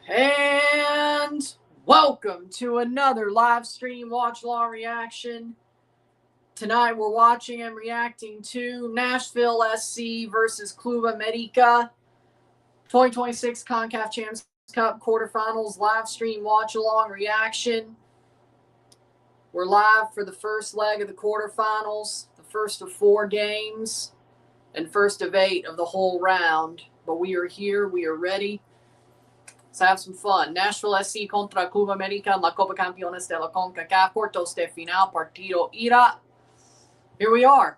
And welcome to another live stream Watchalong reaction. Tonight we're watching and reacting to Nashville SC versus Club América 2026 CONCACAF Champions Cup Quarterfinals live stream Watchalong reaction. We're live for the first leg of the quarterfinals, the first of 4 games, and first of 8 of the whole round. But we are here, we are ready. Let's have some fun. Nashville SC contra Club América en la Copa Campeones de la CONCACAF Cuartos de Final Partido Ida. Here we are.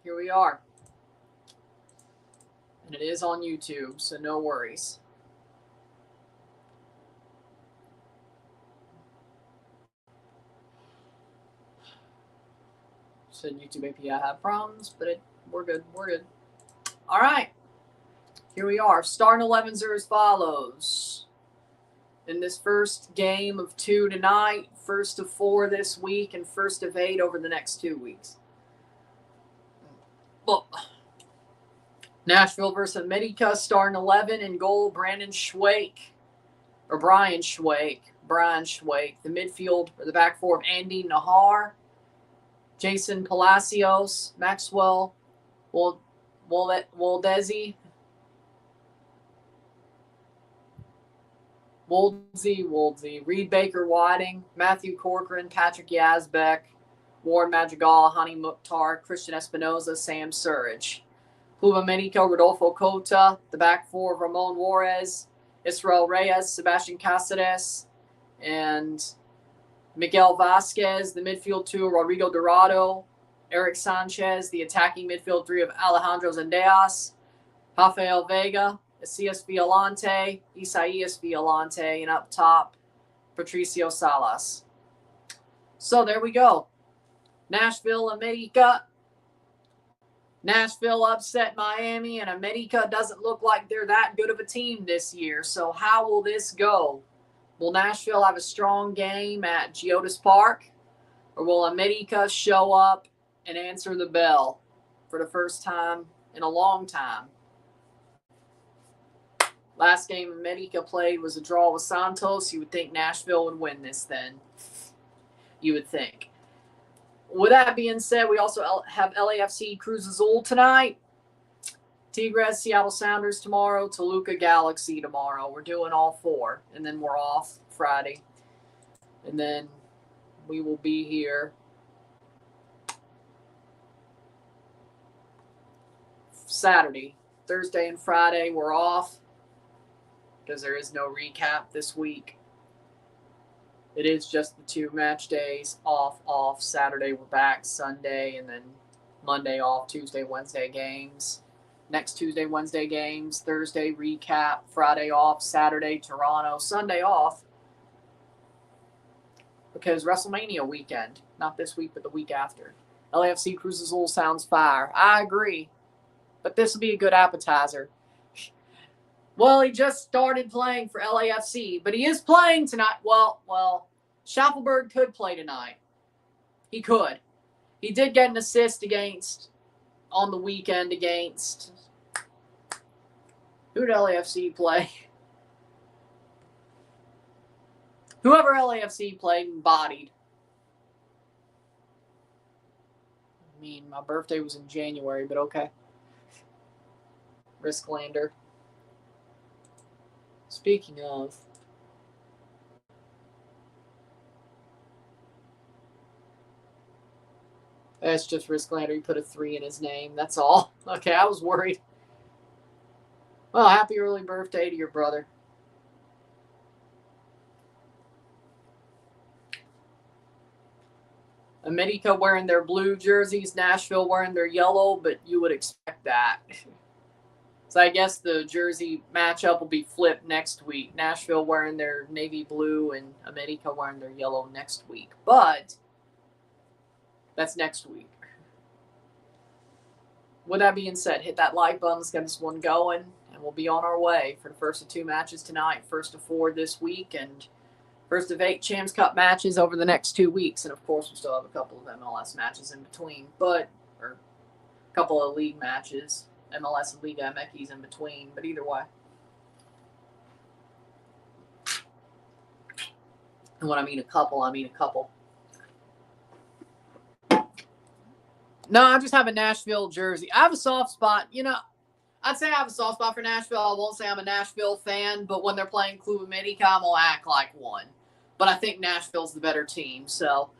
Here we are. And it is on YouTube, so no worries. Said YouTube API had problems, but we're good. We're good. All right. Here we are. Starting 11s are as follows. In this first game of 2 tonight, first of 4 this week, and first of 8 over the next 2 weeks. Well, Nashville versus América, starting 11 in goal, Brian Schwake. The midfield, or the back four of Andy Nahar, Jason Palacios, Maxwell Woldesy, Reed Baker Whiting, Matthew Corcoran, Patrick Yazbek, Warren Madrigal, Hani Mukhtar, Christian Espinoza, Sam Surridge. Club América, Rodolfo Cota, the back four of Ramon Juarez, Israel Reyes, Sebastian Cáceres, and Miguel Vasquez, the midfield 2, Rodrigo Dorado, Eric Sanchez, the attacking midfield 3 of Alejandro Zendejas, Rafael Vega, Isias Violante, Isaias Violante, and up top, Patricio Salas. So there we go. Nashville, América. Nashville upset Miami, and América doesn't look like they're that good of a team this year. So how will this go? Will Nashville have a strong game at Geodis Park? Or will América show up and answer the bell for the first time in a long time? Last game América played was a draw with Santos. You would think Nashville would win this then. You would think. With that being said, we also have LAFC Cruz Azul tonight. Tigres, Seattle Sounders tomorrow. Toluca Galaxy tomorrow. We're doing all 4. And then we're off Friday. And then we will be here Saturday. Thursday and Friday we're off, because there is no recap this week. It is just the 2 match days, off. Saturday we're back, Sunday, and then Monday off, Tuesday, Wednesday games. Next Tuesday, Wednesday games, Thursday recap, Friday off, Saturday Toronto, Sunday off. Because WrestleMania weekend, not this week, but the week after. LAFC Cruz Azul sounds fire. I agree. But this will be a good appetizer. Well, he just started playing for LAFC, but he is playing tonight. Well, Schaffelberg could play tonight. He could. He did get an assist on the weekend against, who did LAFC play? Whoever LAFC played and bodied. I mean, my birthday was in January, but okay. Risklander. Speaking of, that's just Risklander. He put a 3 in his name. That's all. Okay, I was worried. Well, happy early birthday to your brother. América wearing their blue jerseys, Nashville wearing their yellow, but you would expect that. So I guess the jersey matchup will be flipped next week. Nashville wearing their navy blue and América wearing their yellow next week. But that's next week. With that being said, hit that like button. Let's get this one going. And we'll be on our way for the first of 2 matches tonight. First of 4 this week. And first of 8 Champions Cup matches over the next 2 weeks. And, of course, we still have a couple of MLS matches in between. Or a couple of league matches. MLS and Liga MX in between, but either way. And when I mean a couple, I mean a couple. No, I just have a Nashville jersey. I have a soft spot. You know, I'd say I have a soft spot for Nashville. I won't say I'm a Nashville fan, but when they're playing Club América, I'm going to act like one. But I think Nashville's the better team. So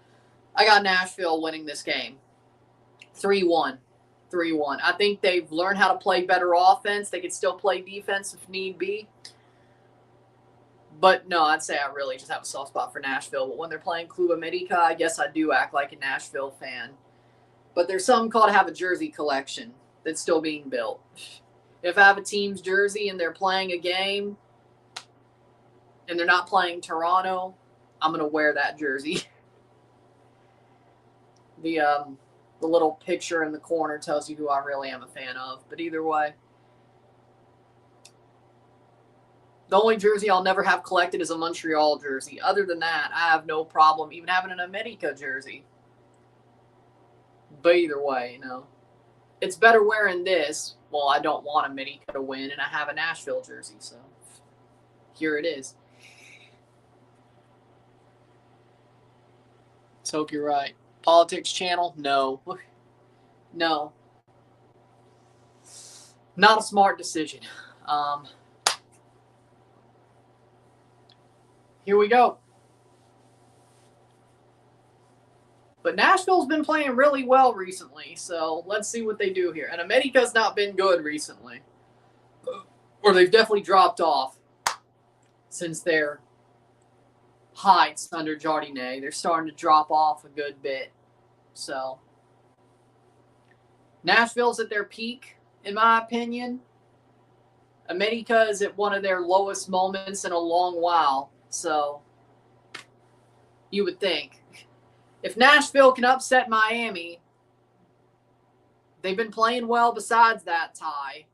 I got Nashville winning this game. 3-1. 3-1. I think they've learned how to play better offense. They can still play defense if need be. But no, I'd say I really just have a soft spot for Nashville. But when they're playing Club América, I guess I do act like a Nashville fan. But there's something called have a jersey collection that's still being built. If I have a team's jersey and they're playing a game and they're not playing Toronto, I'm going to wear that jersey. The little picture in the corner tells you who I really am a fan of. But either way, the only jersey I'll never have collected is a Montreal jersey. Other than that, I have no problem even having an América jersey. But either way, you know, it's better wearing this. Well, I don't want América to win, and I have a Nashville jersey, so here it is. Let's hope you're right. Politics channel? No. No. Not a smart decision. Here we go. But Nashville's been playing really well recently, so let's see what they do here. And América's not been good recently. Or they've definitely dropped off since their heights under Jardinet. They're starting to drop off a good bit. So Nashville's at their peak, in my opinion. América is at one of their lowest moments in a long while. So you would think, if Nashville can upset Miami, they've been playing well besides that tie.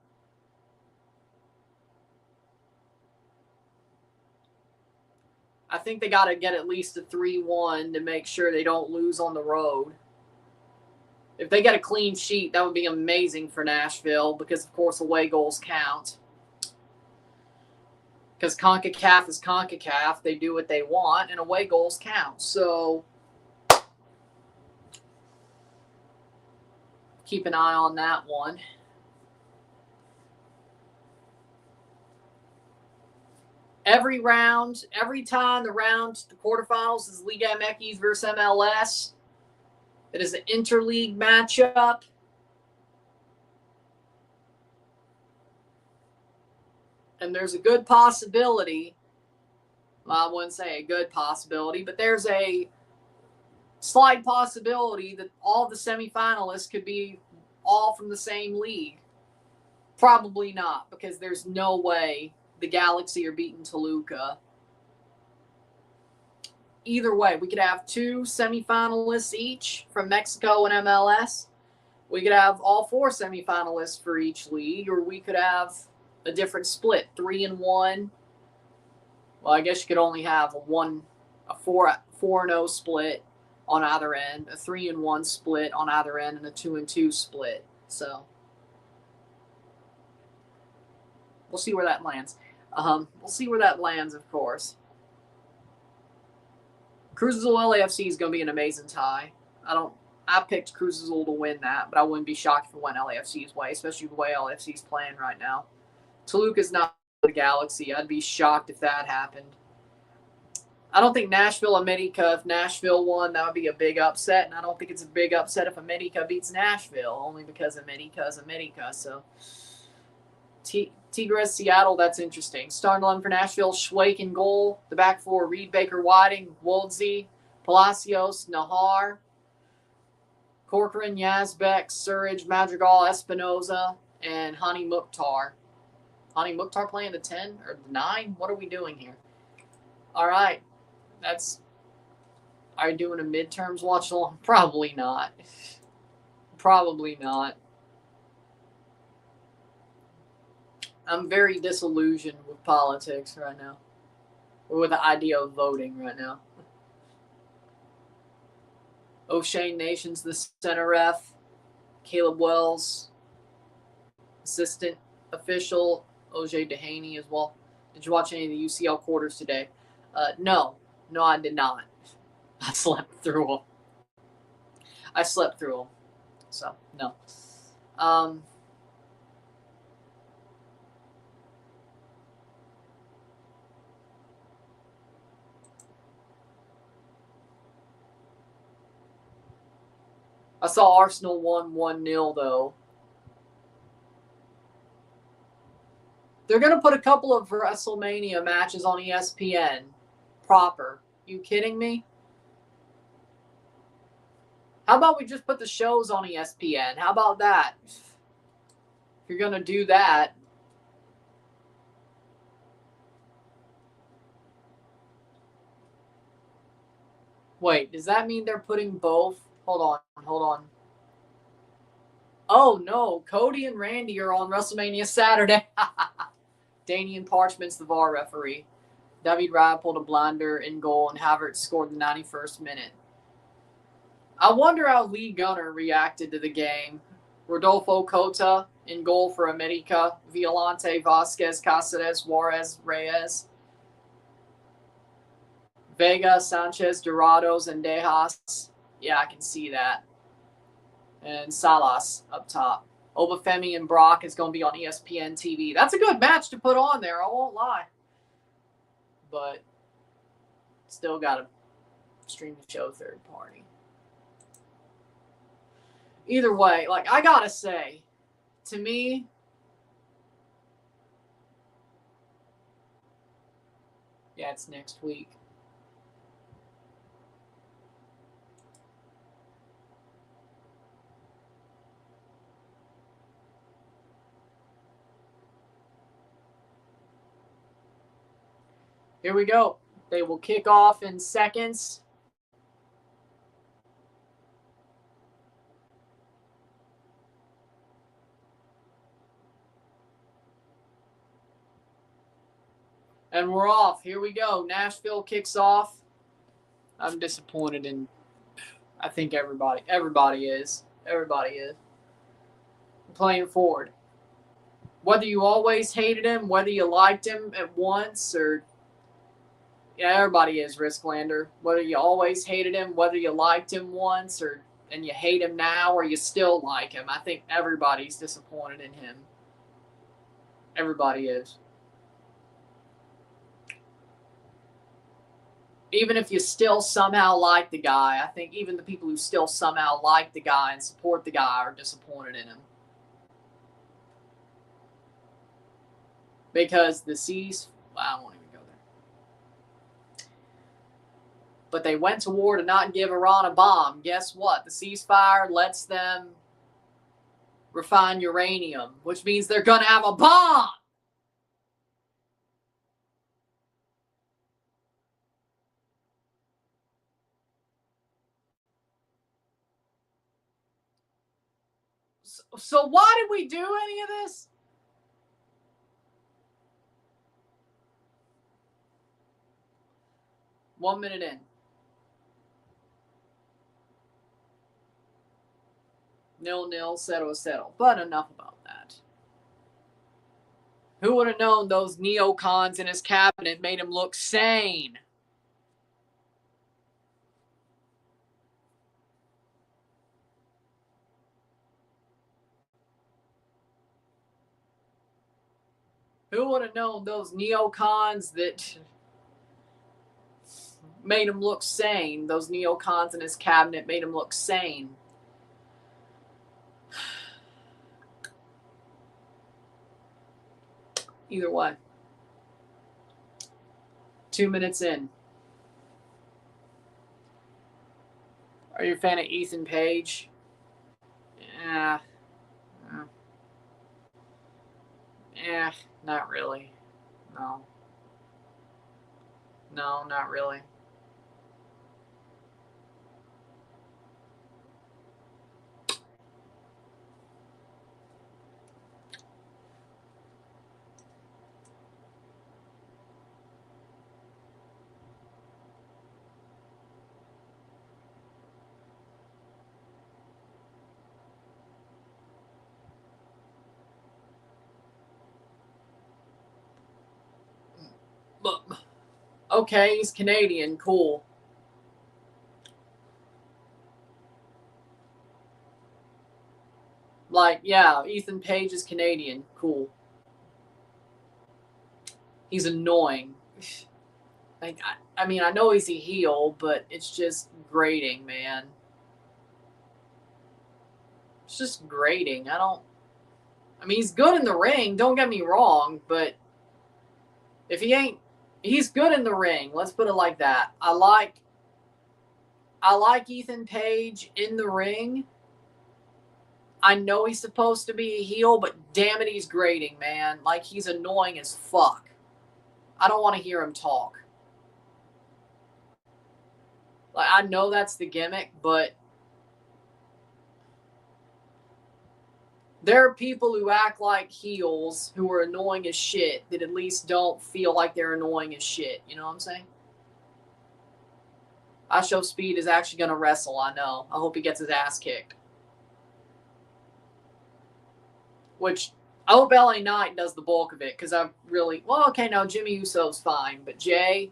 I think they got to get at least a 3-1 to make sure they don't lose on the road. If they get a clean sheet, that would be amazing for Nashville because, of course, away goals count. Because CONCACAF is CONCACAF. They do what they want, and away goals count. So keep an eye on that one. Every time the quarterfinals is Liga MX versus MLS. It is an interleague matchup. And there's a good possibility, well, I wouldn't say a good possibility, but there's a slight possibility that all the semifinalists could be all from the same league. Probably not, because there's no way the Galaxy are beating Toluca. Either way, we could have 2 semifinalists each from Mexico and MLS. We could have all 4 semifinalists for each league, or we could have a different split, 3-1. Well, I guess you could only have a 4-0 split on either end, a 3-1 split on either end, and a 2-2 split. So we'll see where that lands. We'll see where that lands, of course. Cruz Azul LAFC is going to be an amazing tie. I picked Cruz Azul to win that, but I wouldn't be shocked if it went LAFC's way, especially the way LAFC is playing right now. Toluca's not the Galaxy. I'd be shocked if that happened. I don't think Nashville América, if Nashville won, that would be a big upset, and I don't think it's a big upset if América beats Nashville, only because América is América. So Tigres Seattle, that's interesting. Starting 11 for Nashville, Schweik in goal. The back four, Reed, Baker, Whiting, Woldze, Palacios, Nahar, Corcoran, Yazbek, Surridge, Madrigal, Espinoza, and Hani Mukhtar. Hani Mukhtar playing the 10 or the 9? What are we doing here? All right. Are you doing a midterms watch along? Probably not. Probably not. I'm very disillusioned with politics right now. Or with the idea of voting right now. O'Shane Nation's the center ref. Caleb Wells, assistant official. OJ Dehaney as well. Did you watch any of the UCL quarters today? No. No, I did not. I slept through them. So, no. I saw Arsenal won 1-0, though. They're going to put a couple of WrestleMania matches on ESPN. Proper. You kidding me? How about we just put the shows on ESPN? How about that? If you're going to do that. Wait, does that mean they're putting both? Hold on. Oh, no. Cody and Randy are on WrestleMania Saturday. Danian Parchment's the VAR referee. David Raya pulled a blinder in goal, and Havertz scored the 91st minute. I wonder how Lee Gunner reacted to the game. Rodolfo Cota in goal for América. Violante, Vasquez, Cáceres, Juarez, Reyes. Vega, Sanchez, Dorados, and Dejas. Yeah, I can see that. And Salas up top. Obafemi and Brock is going to be on ESPN TV. That's a good match to put on there, I won't lie. But still got to stream the show third party. Either way, like, I got to say, to me, yeah, it's next week. Here we go. They will kick off in seconds. And we're off. Here we go. Nashville kicks off. I'm disappointed in, I think everybody is. Everybody is. Playing forward. Whether you always hated him, whether you liked him at once, or yeah, everybody is, Risklander. Whether you always hated him, whether you liked him once, and you hate him now, or you still like him. I think everybody's disappointed in him. Everybody is. Even if you still somehow like the guy, I think even the people who still somehow like the guy and support the guy are disappointed in him. Because the C's, well, I won't even go there. But they went to war to not give Iran a bomb. Guess what? The ceasefire lets them refine uranium, which means they're going to have a bomb. So why did we do any of this? One minute in. 0-0, settle. But enough about that. Who would have known those neocons in his cabinet made him look sane? Who would have known those neocons that made him look sane? Those neocons in his cabinet made him look sane. Either way. 2 minutes in. Are you a fan of Ethan Page? Yeah. Not really. No, not really. But Okay, he's Canadian. Cool. Like, yeah, Ethan Page is Canadian. Cool. He's annoying. Like, I mean, I know he's a heel, but it's just grating, man. It's just grating. I mean, he's good in the ring, don't get me wrong, but if he ain't, he's good in the ring. Let's put it like that. I like Ethan Page in the ring. I know he's supposed to be a heel, but damn it, he's grating, man. Like, he's annoying as fuck. I don't want to hear him talk. Like, I know that's the gimmick, but there are people who act like heels who are annoying as shit that at least don't feel like they're annoying as shit. You know what I'm saying? I Show Speed is actually going to wrestle, I know. I hope he gets his ass kicked. Which, I hope LA Knight does the bulk of it, because I really... Well, okay, no, Jimmy Uso's fine, but Jay...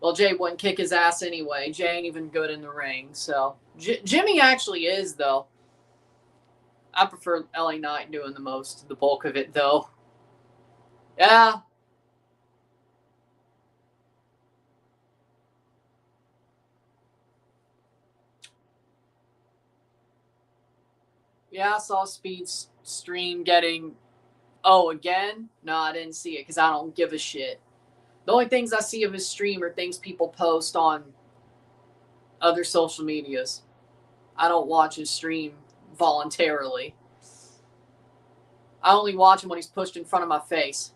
Well, Jay wouldn't kick his ass anyway. Jay ain't even good in the ring, so... Jimmy actually is, though. I prefer LA Knight doing the bulk of it, though. Yeah. Yeah, I saw Speed's stream getting... Oh, again? No, I didn't see it, because I don't give a shit. The only things I see of his stream are things people post on other social medias. I don't watch his stream voluntarily. I only watch him when he's pushed in front of my face.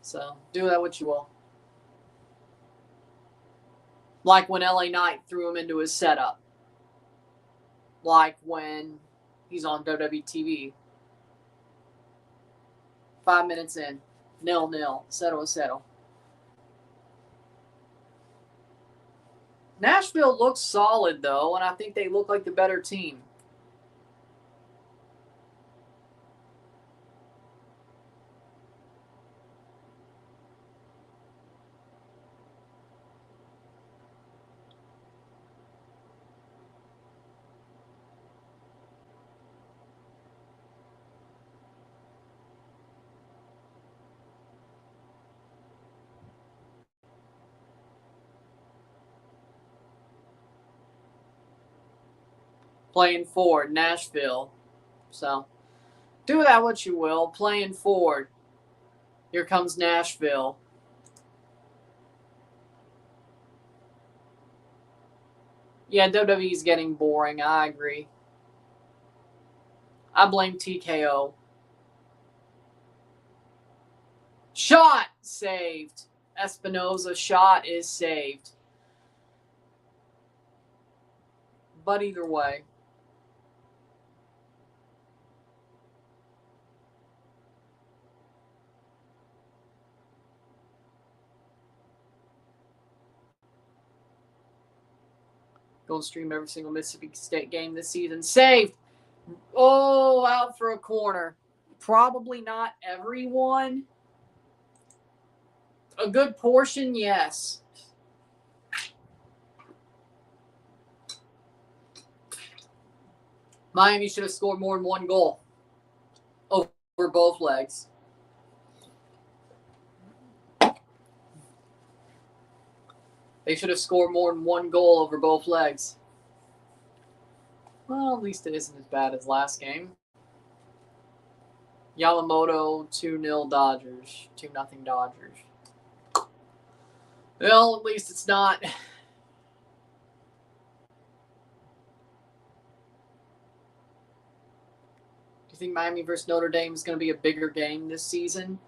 So, do that what you will. Like when LA Knight threw him into his setup. Like when he's on WWE TV. 5 minutes in. 0-0. Settle. Nashville looks solid, though, and I think they look like the better team. Playing forward, Nashville. So, do that what you will. Playing forward. Here comes Nashville. Yeah, WWE's getting boring. I agree. I blame TKO. Shot saved. Espinoza shot is saved. But either way. Going to stream every single Mississippi State game this season. Saved. Oh, out for a corner. Probably not everyone. A good portion, yes. Miami should have scored more than one goal over both legs. They should have scored more than one goal over both legs. Well, at least it isn't as bad as last game. Yamamoto, 2-0 Dodgers. 2-0 Dodgers. Well, at least it's not. Do you think Miami versus Notre Dame is going to be a bigger game this season?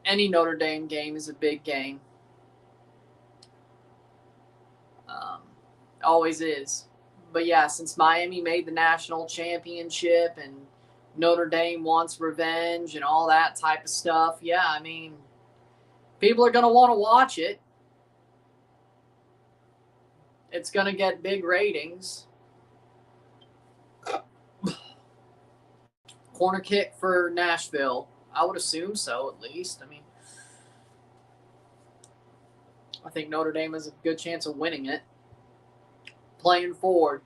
Any Notre Dame game is a big game. Always is. But yeah, since Miami made the national championship and Notre Dame wants revenge and all that type of stuff, yeah, I mean, people are going to want to watch it. It's going to get big ratings. Corner kick for Nashville. I would assume so, at least. I mean, I think Notre Dame has a good chance of winning it. Playing forward.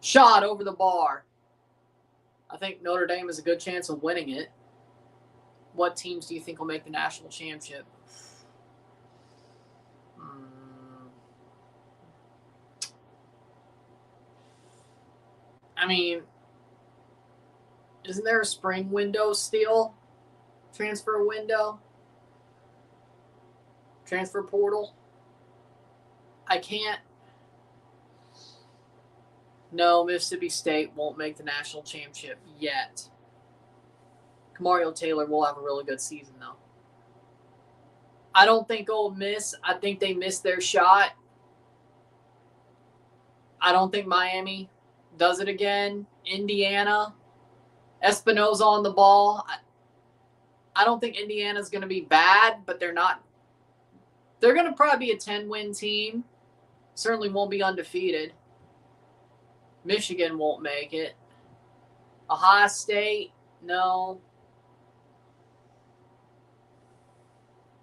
Shot over the bar. I think Notre Dame has a good chance of winning it. What teams do you think will make the national championship? I mean, isn't there a spring window still? Transfer window? Transfer portal? I can't. No, Mississippi State won't make the national championship yet. Kamario Taylor will have a really good season, though. I don't think Ole Miss. I think they missed their shot. I don't think Miami does it again. Indiana. Espinoza on the ball. I don't think Indiana's going to be bad, but they're not. They're going to probably be a 10-win team. Certainly won't be undefeated. Michigan won't make it. Ohio State, no.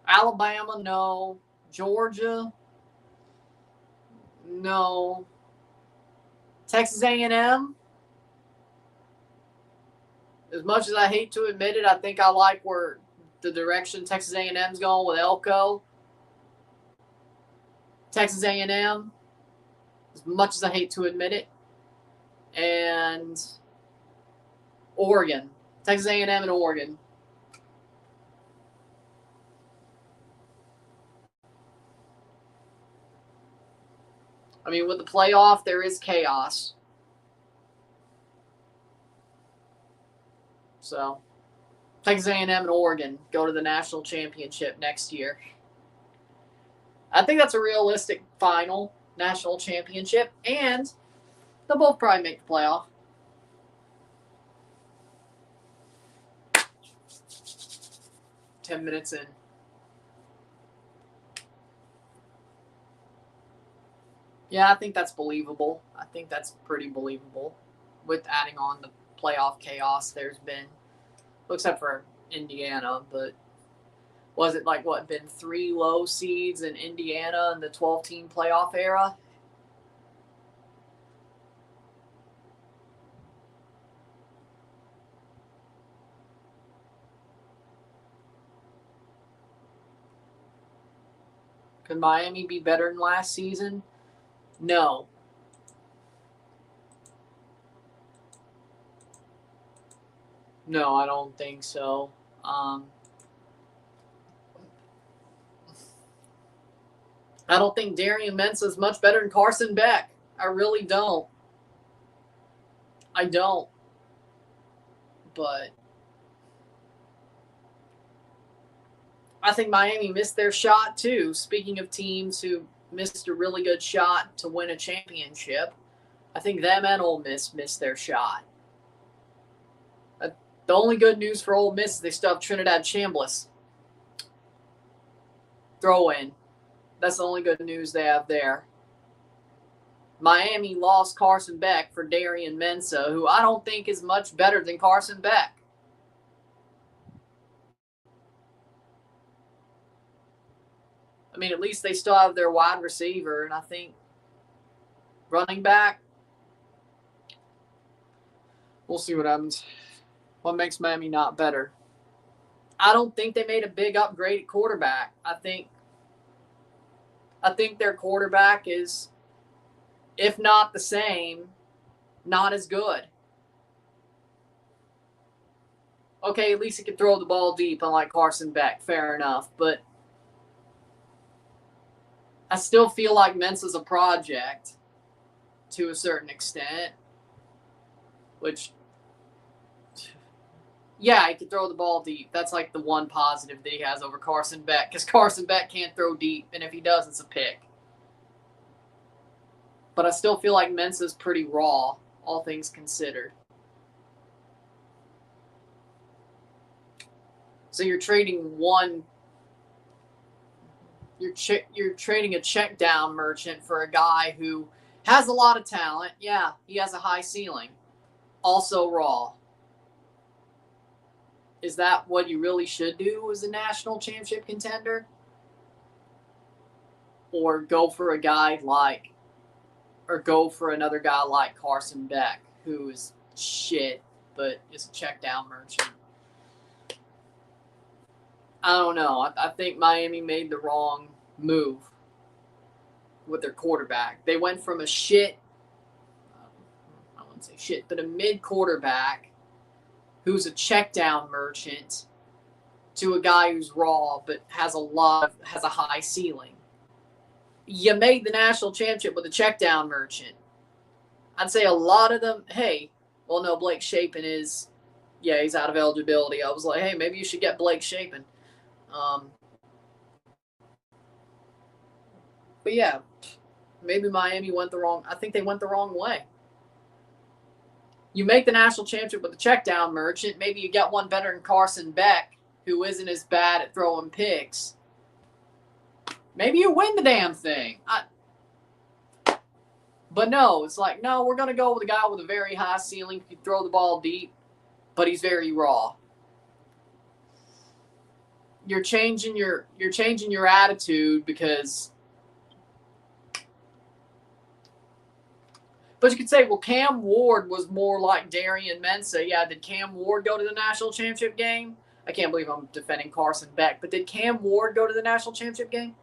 Alabama, no. Georgia, no. Texas A&M, as much as I hate to admit it, I think I like where the direction Texas A&M's going with Elko. Texas A&M, as much as I hate to admit it. And Oregon. Texas A&M and Oregon. I mean, with the playoff, there is chaos. So, Texas A&M and Oregon go to the national championship next year. I think that's a realistic final national championship, and they'll both probably make the playoff. Ten minutes in. Yeah, I think that's believable. I think that's pretty believable. With adding on the playoff chaos there's been, except for Indiana, but was it been 3 low seeds in Indiana in the 12-team playoff era? Could Miami be better than last season? No. No, I don't think so. I don't think Darian Mensah is much better than Carson Beck. I really don't. I don't. But I think Miami missed their shot too. Speaking of teams who missed a really good shot to win a championship, I think them and Ole Miss missed their shot. The only good news for Ole Miss is they still have Trinidad Chambliss. Throw in. That's the only good news they have there. Miami lost Carson Beck for Darian Mensah, who I don't think is much better than Carson Beck. I mean, at least they still have their wide receiver, and I think running back, we'll see what happens. What makes Miami not better? I don't think they made a big upgrade at quarterback. I think their quarterback is, if not the same, not as good. Okay, at least he can throw the ball deep, unlike Carson Beck. Fair enough. But I still feel like Mensah's a project to a certain extent. Which, yeah, he can throw the ball deep. That's like the one positive that he has over Carson Beck, because Carson Beck can't throw deep, and if he does, it's a pick. But I still feel like Mensah's pretty raw, all things considered. So you're trading you're trading a check down merchant for a guy who has a lot of talent. Yeah, he has a high ceiling. Also raw. Is that what you really should do as a national championship contender? Or go for a guy like, or go for another guy like Carson Beck, who is shit, but is a check down merchant. I don't know. I think Miami made the wrong move with their quarterback. They went from a shit, I wouldn't say shit, but a mid quarterback who's a check down merchant to a guy who's raw but has a high ceiling. You made the national championship with a check down merchant. I'd say a lot of them, hey, well, no, Blake Shapen is, yeah, he's out of eligibility. I was like, hey, maybe you should get Blake Shapen. But yeah, maybe Miami went the wrong, I think they went the wrong way. You make the national championship with a check down merchant. Maybe you get one better than Carson Beck, who isn't as bad at throwing picks. Maybe you win the damn thing. But no, it's like, no, we're going to go with a guy with a very high ceiling. He can throw the ball deep, but he's very raw. You're changing your attitude because. But you could say, well, Cam Ward was more like Darian Mensah. Yeah, did Cam Ward go to the national championship game? I can't believe I'm defending Carson Beck, but did Cam Ward go to the national championship game?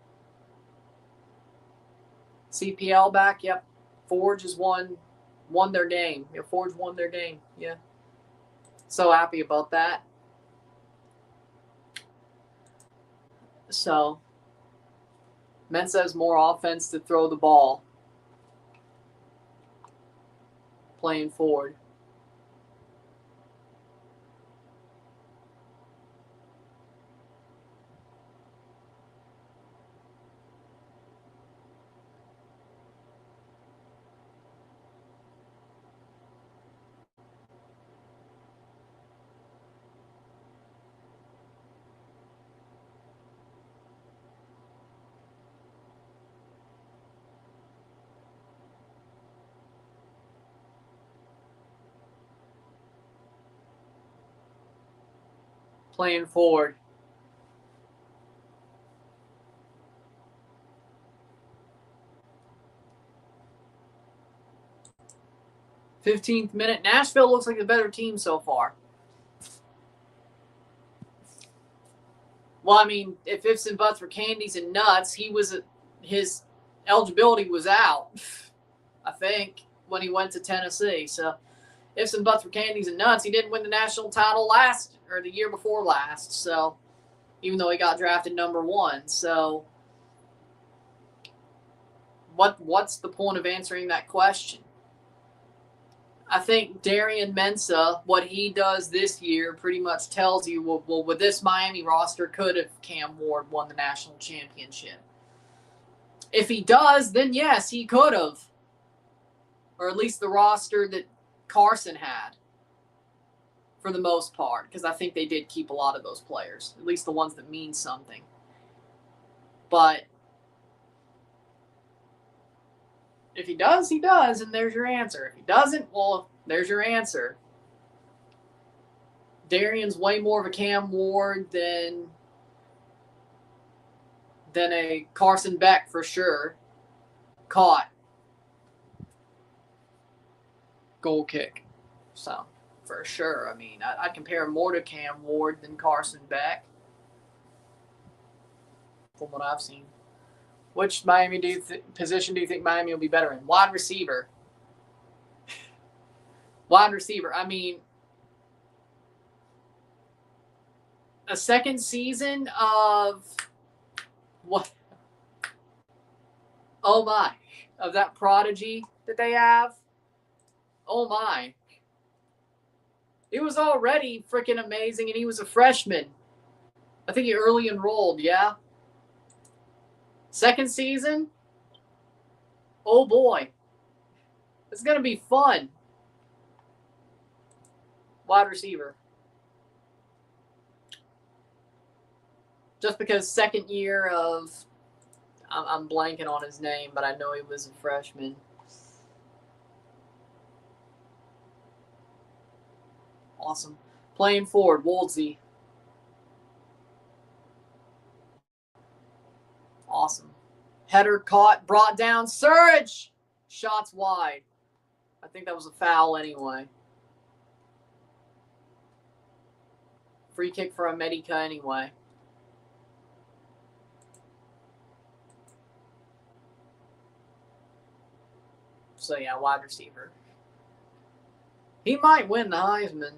CPL back, yep. Forge has won their game. Yeah, Forge won their game. Yeah. So happy about that. So Mensah has more offense to throw the ball. Playing forward. Playing forward. .15th minute. Nashville looks like the better team so far. Well, I mean, if ifs and buts were candies and nuts, his eligibility was out, I think, when he went to Tennessee. So ifs and buts were candies and nuts. He didn't win the national title the year before last. So even though he got drafted number 1. So what's the point of answering that question? I think Darian Mensah, what he does this year pretty much tells you, well, with this Miami roster, could have Cam Ward won the national championship? If he does, then yes, he could have. Or at least the roster that Carson had, for the most part, because I think they did keep a lot of those players, at least the ones that mean something. But if he does, he does, and there's your answer. If he doesn't, well, there's your answer. Darian's way more of a Cam Ward than a Carson Beck for sure. Caught. Goal kick. So, for sure. I mean, I'd compare him more to Cam Ward than Carson Beck, from what I've seen. Which position do you think Miami will be better in? Wide receiver. Wide receiver. I mean, a second season of what? Oh my. Of that prodigy that they have. Oh my. He was already freaking amazing, and he was a freshman. I think he early enrolled, yeah? Second season? Oh boy. It's going to be fun. Wide receiver. Just because second year of, I'm blanking on his name, but I know he was a freshman. Awesome. Playing forward, Woldsey. Header caught, brought down. Surge! Shots wide. I think that was a foul anyway. Free kick for América anyway. So, yeah, wide receiver. He might win the Heisman.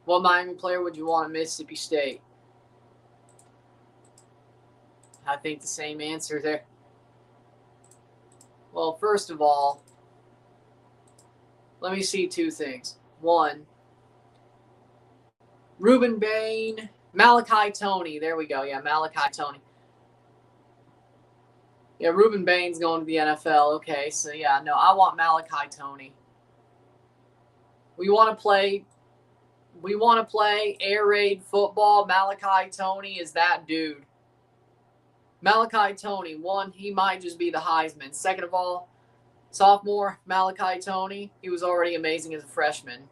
What Miami player would you want at Mississippi State? I think the same answer there. Well, first of all, let me see two things. One, Ruben Bain, Malachi Tony. There we go. Yeah, Malachi Tony. Yeah, Ruben Bain's going to the NFL. Okay, so yeah, no, I want Malachi Tony. We want to play air raid football. Malachi Tony is that dude. Malachi Tony, one, he might just be the Heisman. Second of all, sophomore Malachi Tony, he was already amazing as a freshman.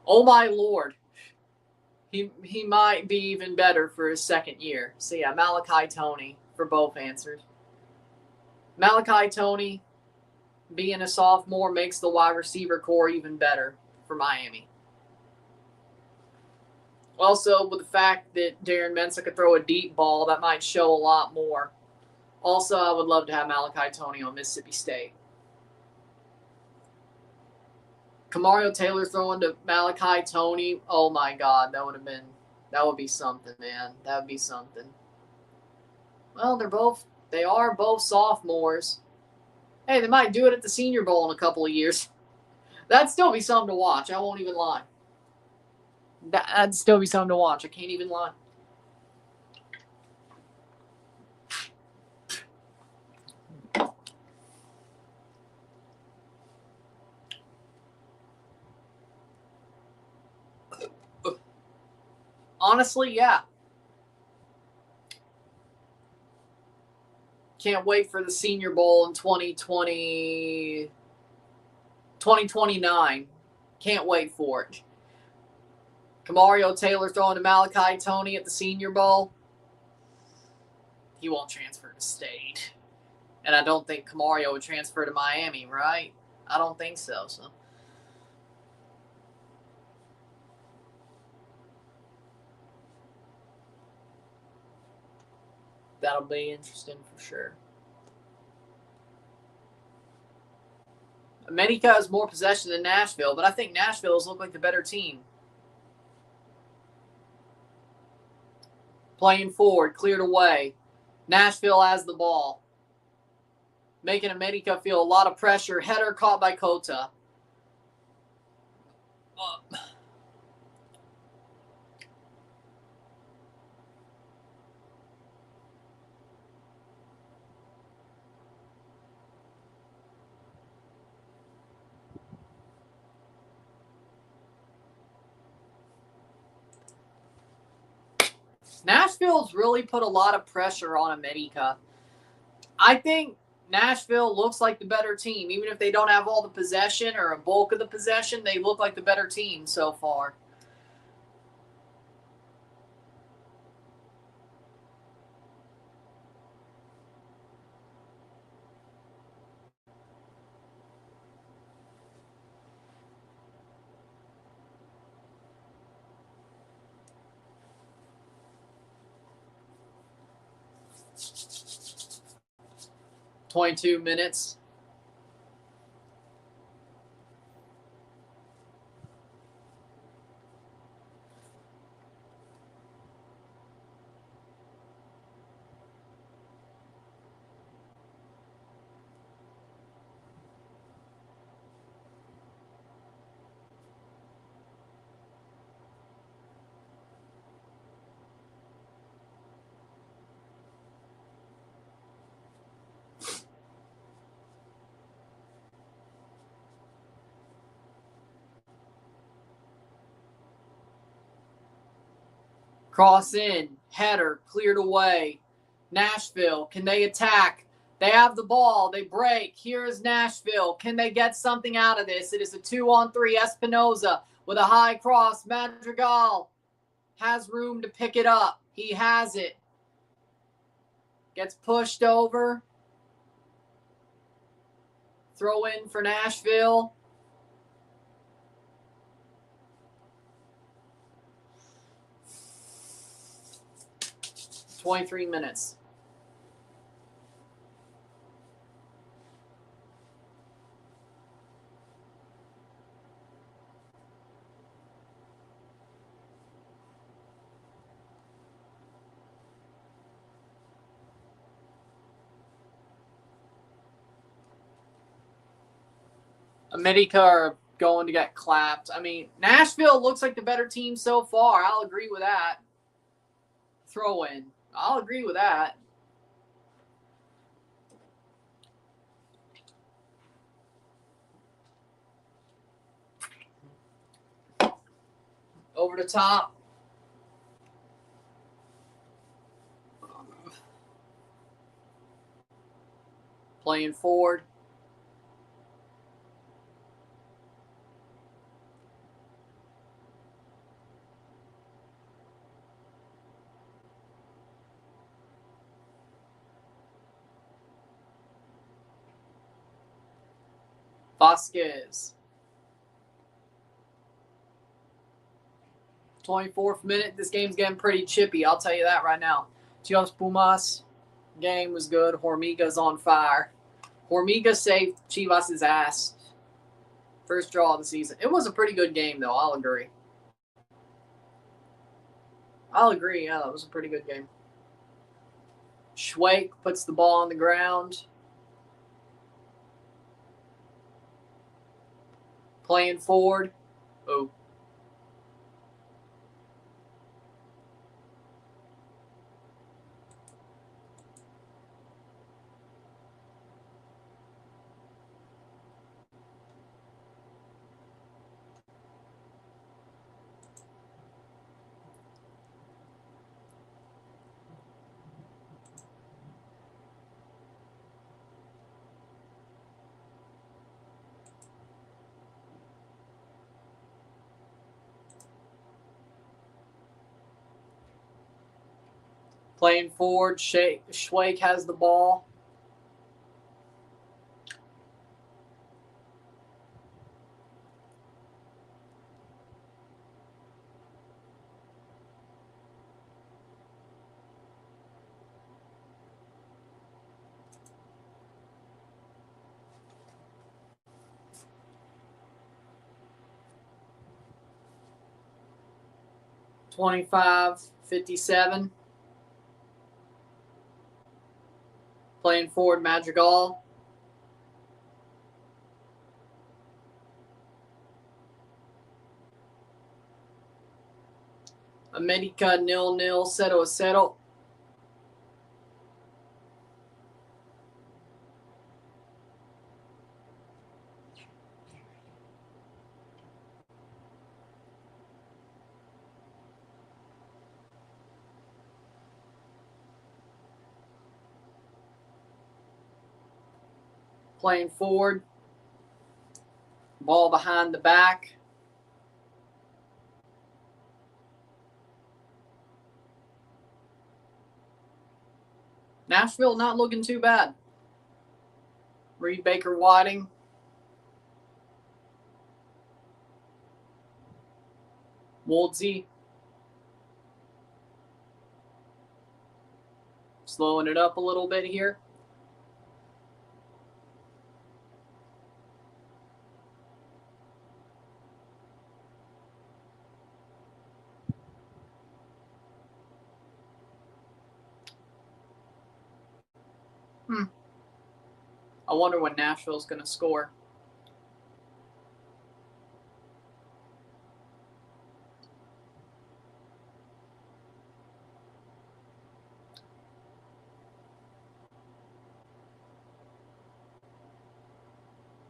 Oh my Lord. He might be even better for his second year. So yeah, Malachi Tony for both answers. Malachi Tony, being a sophomore, makes the wide receiver core even better for Miami. Also, with the fact that Darren Mensah could throw a deep ball, that might show a lot more. Also, I would love to have Malachi Tony on Mississippi State. Kamario Taylor throwing to Malachi Tony. Oh my God, that would be something, man. That would be something. Well, they are both sophomores. Hey, they might do it at the Senior Bowl in a couple of years. That'd still be something to watch. I won't even lie. That'd still be something to watch. I can't even lie. Honestly, yeah. Can't wait for the Senior Bowl in 2029. Can't wait for it. Kamario Taylor throwing to Malachi Tony at the Senior Bowl. He won't transfer to State. And I don't think Kamario would transfer to Miami, right? I don't think so. That'll be interesting for sure. América has more possession than Nashville, but I think Nashville's look like the better team. Playing forward, cleared away. Nashville has the ball. Making América feel a lot of pressure. Header caught by Cota. Nashville's really put a lot of pressure on América. I think Nashville looks like the better team. Even if they don't have all the possession or a bulk of the possession, they look like the better team so far. .2 minutes. Cross in, header, cleared away. Nashville, can they attack? They have the ball, they break. Here is Nashville. Can they get something out of this? It is a 2-on-3. Espinoza with a high cross. Madrigal has room to pick it up. He has it. Gets pushed over. Throw in for Nashville. "23 minutes. América are going to get clapped. I mean, Nashville looks like the better team so far. I'll agree with that. Throw in. I'll agree with that. Over the top. Playing forward. Vasquez. 24th minute. This game's getting pretty chippy. I'll tell you that right now. Chivas Pumas game was good. Hormiga's on fire. Hormiga saved Chivas' ass. First draw of the season. It was a pretty good game, though. I'll agree. Yeah, that was a pretty good game. Schweik puts the ball on the ground. Playing forward. Oh. Playing forward. Schweik has the ball. (25-57). Playing forward, Madrigal. América 0-0, 0-0. Playing forward. Ball behind the back. Nashville not looking too bad. Reed Baker Whiting. Woldsey. Slowing it up a little bit here. I wonder when Nashville's going to score.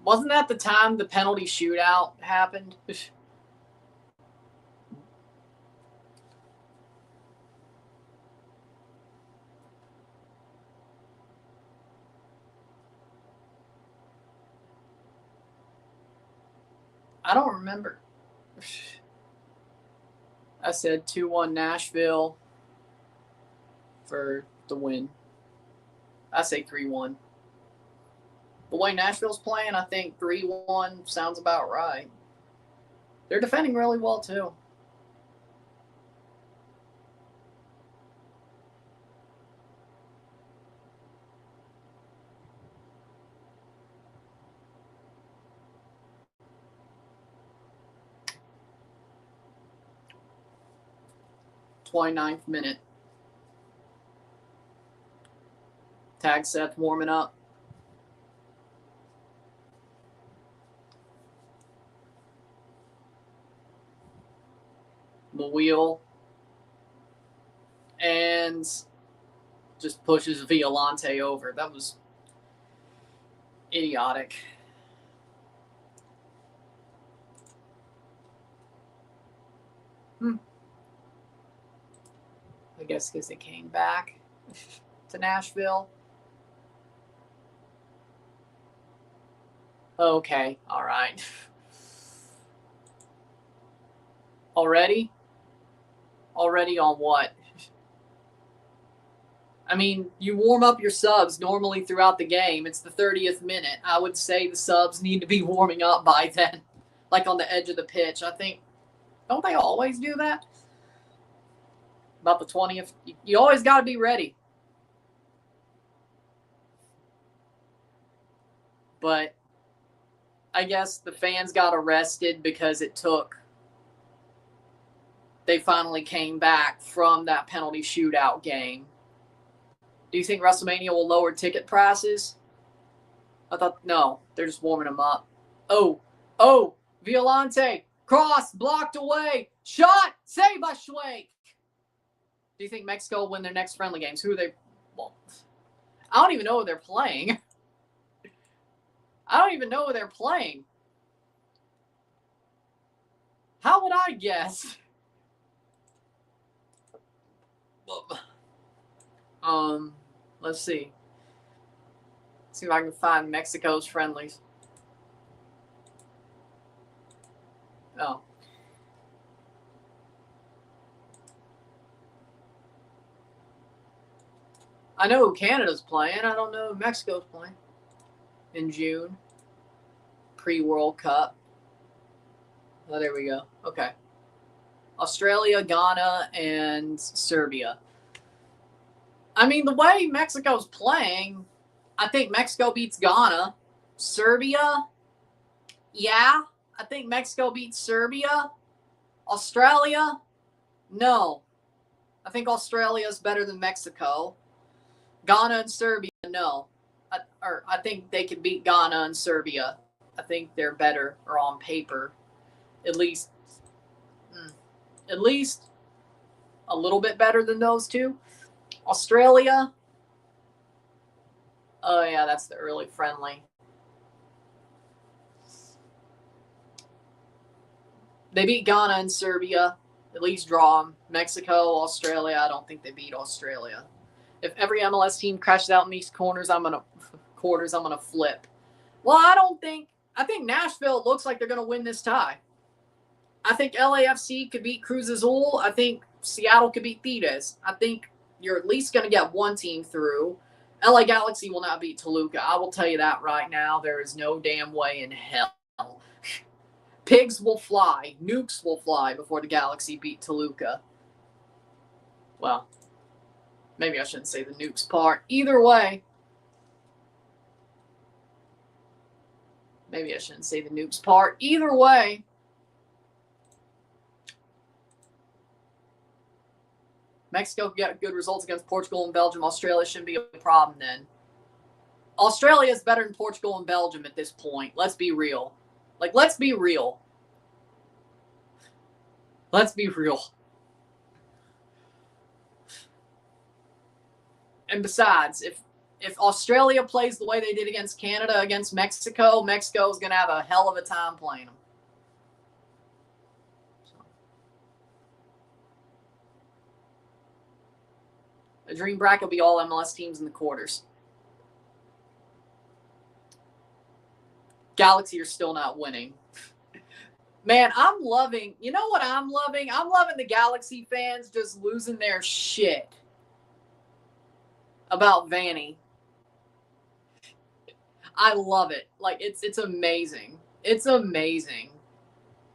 Wasn't that the time the penalty shootout happened? I don't remember. I said 2-1 Nashville for the win. I say 3-1. The way Nashville's playing, I think 3-1 sounds about right. They're defending really well, too. '29th minute. Tag Seth warming up. The wheel. And just pushes Violante over. That was idiotic. I guess because they came back to Nashville. Okay, all right. Already? Already on what? I mean, you warm up your subs normally throughout the game. It's the 30th minute. I would say the subs need to be warming up by then, like on the edge of the pitch. I think, don't they always do that? About the 20th. You always got to be ready. But I guess the fans got arrested because they finally came back from that penalty shootout game. Do you think WrestleMania will lower ticket prices? I thought, no, they're just warming them up. Oh, Violante, cross, blocked away, shot, saved by Schweik. Do you think Mexico will win their next friendly games? Who are they? Well, I don't even know who they're playing. How would I guess? Let's see. See if I can find Mexico's friendlies. Oh. I know who Canada's playing. I don't know who Mexico's playing. In June. Pre-World Cup. Oh, there we go. Okay. Australia, Ghana, and Serbia. I mean, the way Mexico's playing, I think Mexico beats Ghana. Serbia, yeah. I think Mexico beats Serbia. Australia, no. I think Australia is better than Mexico. Ghana and Serbia, no. I think they can beat Ghana and Serbia. I think they're better, or on paper, at least a little bit better than those two. Australia, oh yeah, that's the early friendly. They beat Ghana and Serbia, at least draw them. Mexico, Australia, I don't think they beat Australia. If every MLS team crashes out in these quarters, I'm gonna flip. Well, I think Nashville looks like they're gonna win this tie. I think LAFC could beat Cruz Azul. I think Seattle could beat Tigres. I think you're at least going to get one team through. LA Galaxy will not beat Toluca. I will tell you that right now. There is no damn way in hell. Pigs will fly. Nukes will fly before the Galaxy beat Toluca. Well, maybe I shouldn't say the nukes part. Either way. Maybe I shouldn't say the nukes part. Either way. Mexico got good results against Portugal and Belgium. Australia shouldn't be a problem then. Australia is better than Portugal and Belgium at this point. Let's be real. Let's be real. Let's be real. And besides, if Australia plays the way they did against Canada, against Mexico, Mexico's going to have a hell of a time playing them. A dream bracket will be all MLS teams in the quarters. Galaxy are still not winning. Man, I'm loving, you know what I'm loving? I'm loving the Galaxy fans just losing their shit about Vanny. I love it. Like it's amazing. It's amazing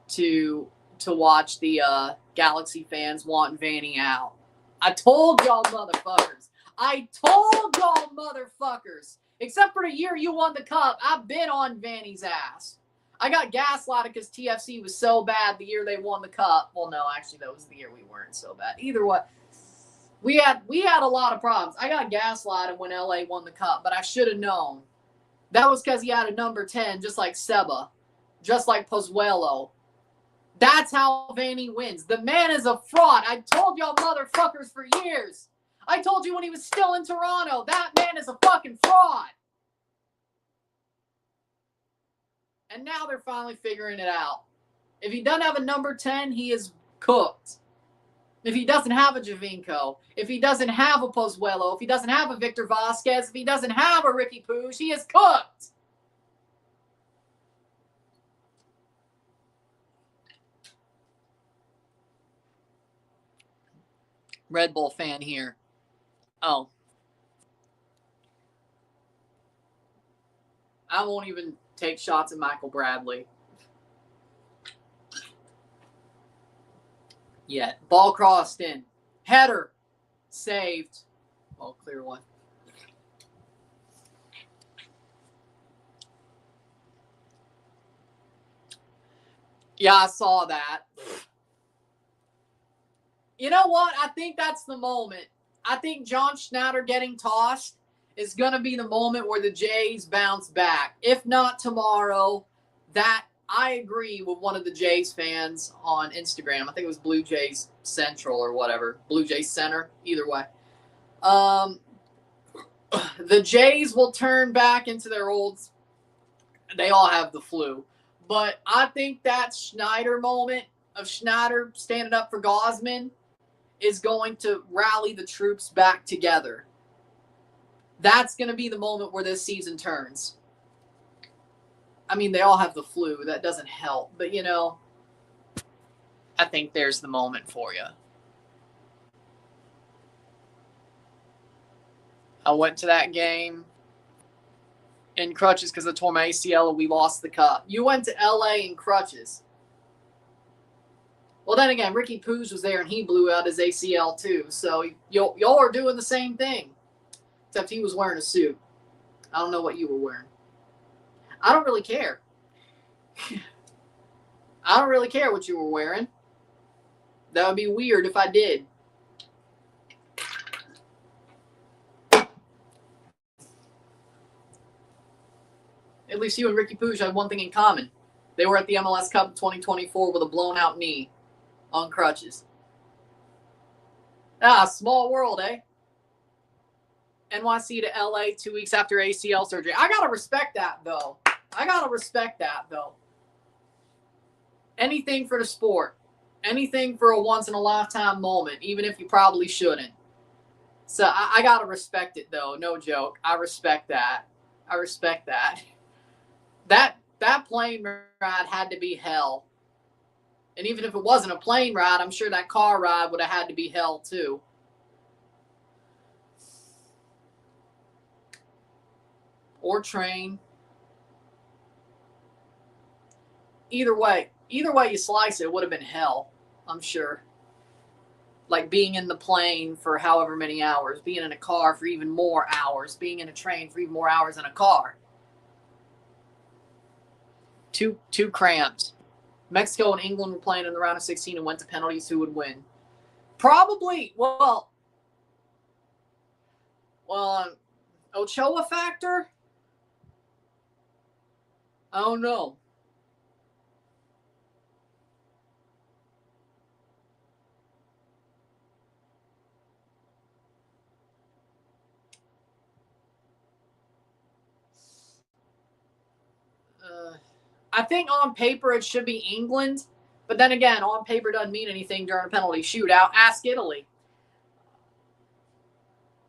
to watch the Galaxy fans want Vanny out. I told y'all motherfuckers. I told y'all motherfuckers. Except for the year you won the cup, I've been on Vanny's ass. I got gaslighted because TFC was so bad the year they won the cup. Well, no, actually, that was the year we weren't so bad. Either way, we had a lot of problems. I got gaslighted when LA won the cup, but I should have known. That was because he had a number 10, just like Seba, just like Pozuelo. That's how Vanny wins. The man is a fraud. I told y'all motherfuckers for years. I told you when he was still in Toronto, that man is a fucking fraud. And now they're finally figuring it out. If he doesn't have a number 10, he is cooked. If he doesn't have a Javinko, if he doesn't have a Pozuelo, if he doesn't have a Victor Vasquez, if he doesn't have a Ricky Puig, he is cooked. Red Bull fan here. Oh. I won't even take shots at Michael Bradley yet. Ball crossed in. Header. Saved. Well, clear one. Yeah, I saw that. You know what? I think that's the moment. I think John Schneider getting tossed is going to be the moment where the Jays bounce back. If not tomorrow, that I agree with one of the Jays fans on Instagram. I think it was Blue Jays Central or whatever. Blue Jays Center, either way. The Jays will turn back into their old. They all have the flu. But I think that Schneider moment of Schneider standing up for Gausman is going to rally the troops back together. That's going to be the moment where this season turns. I mean, they all have the flu. That doesn't help. But, you know, I think there's the moment for you. I went to that game in crutches because I tore my ACL and we lost the cup. You went to LA in crutches. Well, then again, Ricky Puig was there and he blew out his ACL too. So y'all are doing the same thing. Except he was wearing a suit. I don't know what you were wearing. I don't really care. I don't really care what you were wearing. That would be weird if I did. At least you and Ricky Puig had one thing in common. They were at the MLS Cup 2024 with a blown-out knee on crutches. Small world, eh? NYC to LA 2 weeks after ACL surgery. I got to respect that, though. Anything for the sport. Anything for a once-in-a-lifetime moment, even if you probably shouldn't. So I got to respect it, though. No joke. I respect that. That plane ride had to be hell. And even if it wasn't a plane ride, I'm sure that car ride would have had to be hell, too. Or train. Either way you slice it, it would have been hell, I'm sure. Like being in the plane for however many hours, being in a car for even more hours, being in a train for even more hours in a car. Too cramped. Mexico and England were playing in the round of 16 and went to penalties. Who would win? Probably, Ochoa factor? I don't know. I think on paper it should be England, but then again, on paper doesn't mean anything during a penalty shootout. Ask Italy.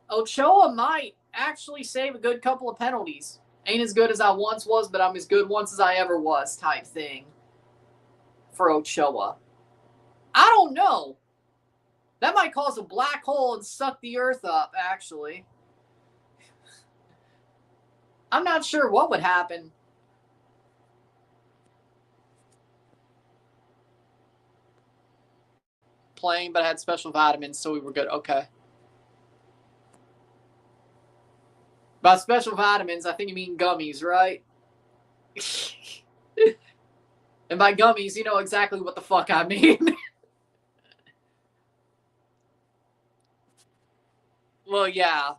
Ochoa might actually save a good couple of penalties. Ain't as good as I once was, but I'm as good once as I ever was type thing for Ochoa. I don't know. That might cause a black hole and suck the earth up, actually. I'm not sure what would happen. Playing, but I had special vitamins, so we were good. Okay. By special vitamins, I think you mean gummies, right? And by gummies, you know exactly what the fuck I mean. Well, yeah.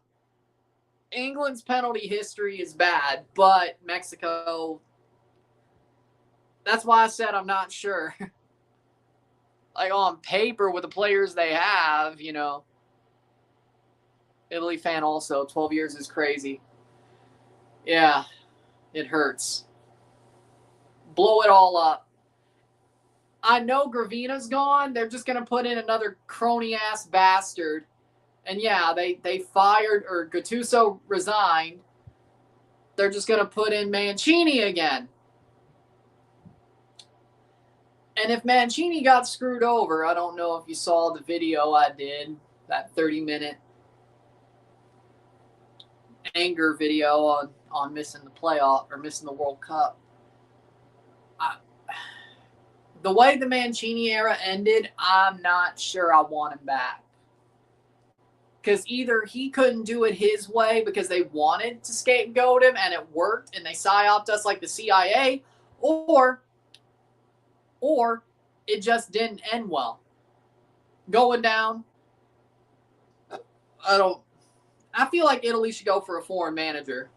England's penalty history is bad, but Mexico, that's why I said I'm not sure. Like on paper with the players they have, you know. Italy fan also, 12 years is crazy. Yeah, it hurts. Blow it all up. I know Gravina's gone. They're just going to put in another crony-ass bastard. And yeah, they fired, or Gattuso resigned. They're just going to put in Mancini again. And if Mancini got screwed over, I don't know if you saw the video I did, that 30-minute anger video on missing the playoff or missing the World Cup. The way the Mancini era ended, I'm not sure I want him back. Because either he couldn't do it his way because they wanted to scapegoat him and it worked and they psyoped us like the CIA, or it just didn't end well. Going down, I feel like Italy should go for a foreign manager.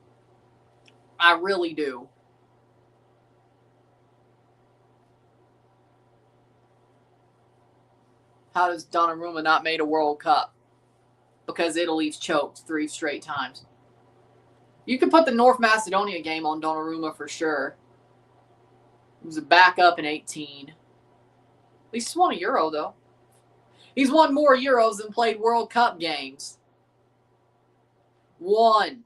I really do. How does Donnarumma not made a World Cup? Because Italy's choked 3 straight times. You could put the North Macedonia game on Donnarumma for sure. He was a backup in 18. At least he's won a Euro, though. He's won more Euros than played World Cup games. 1.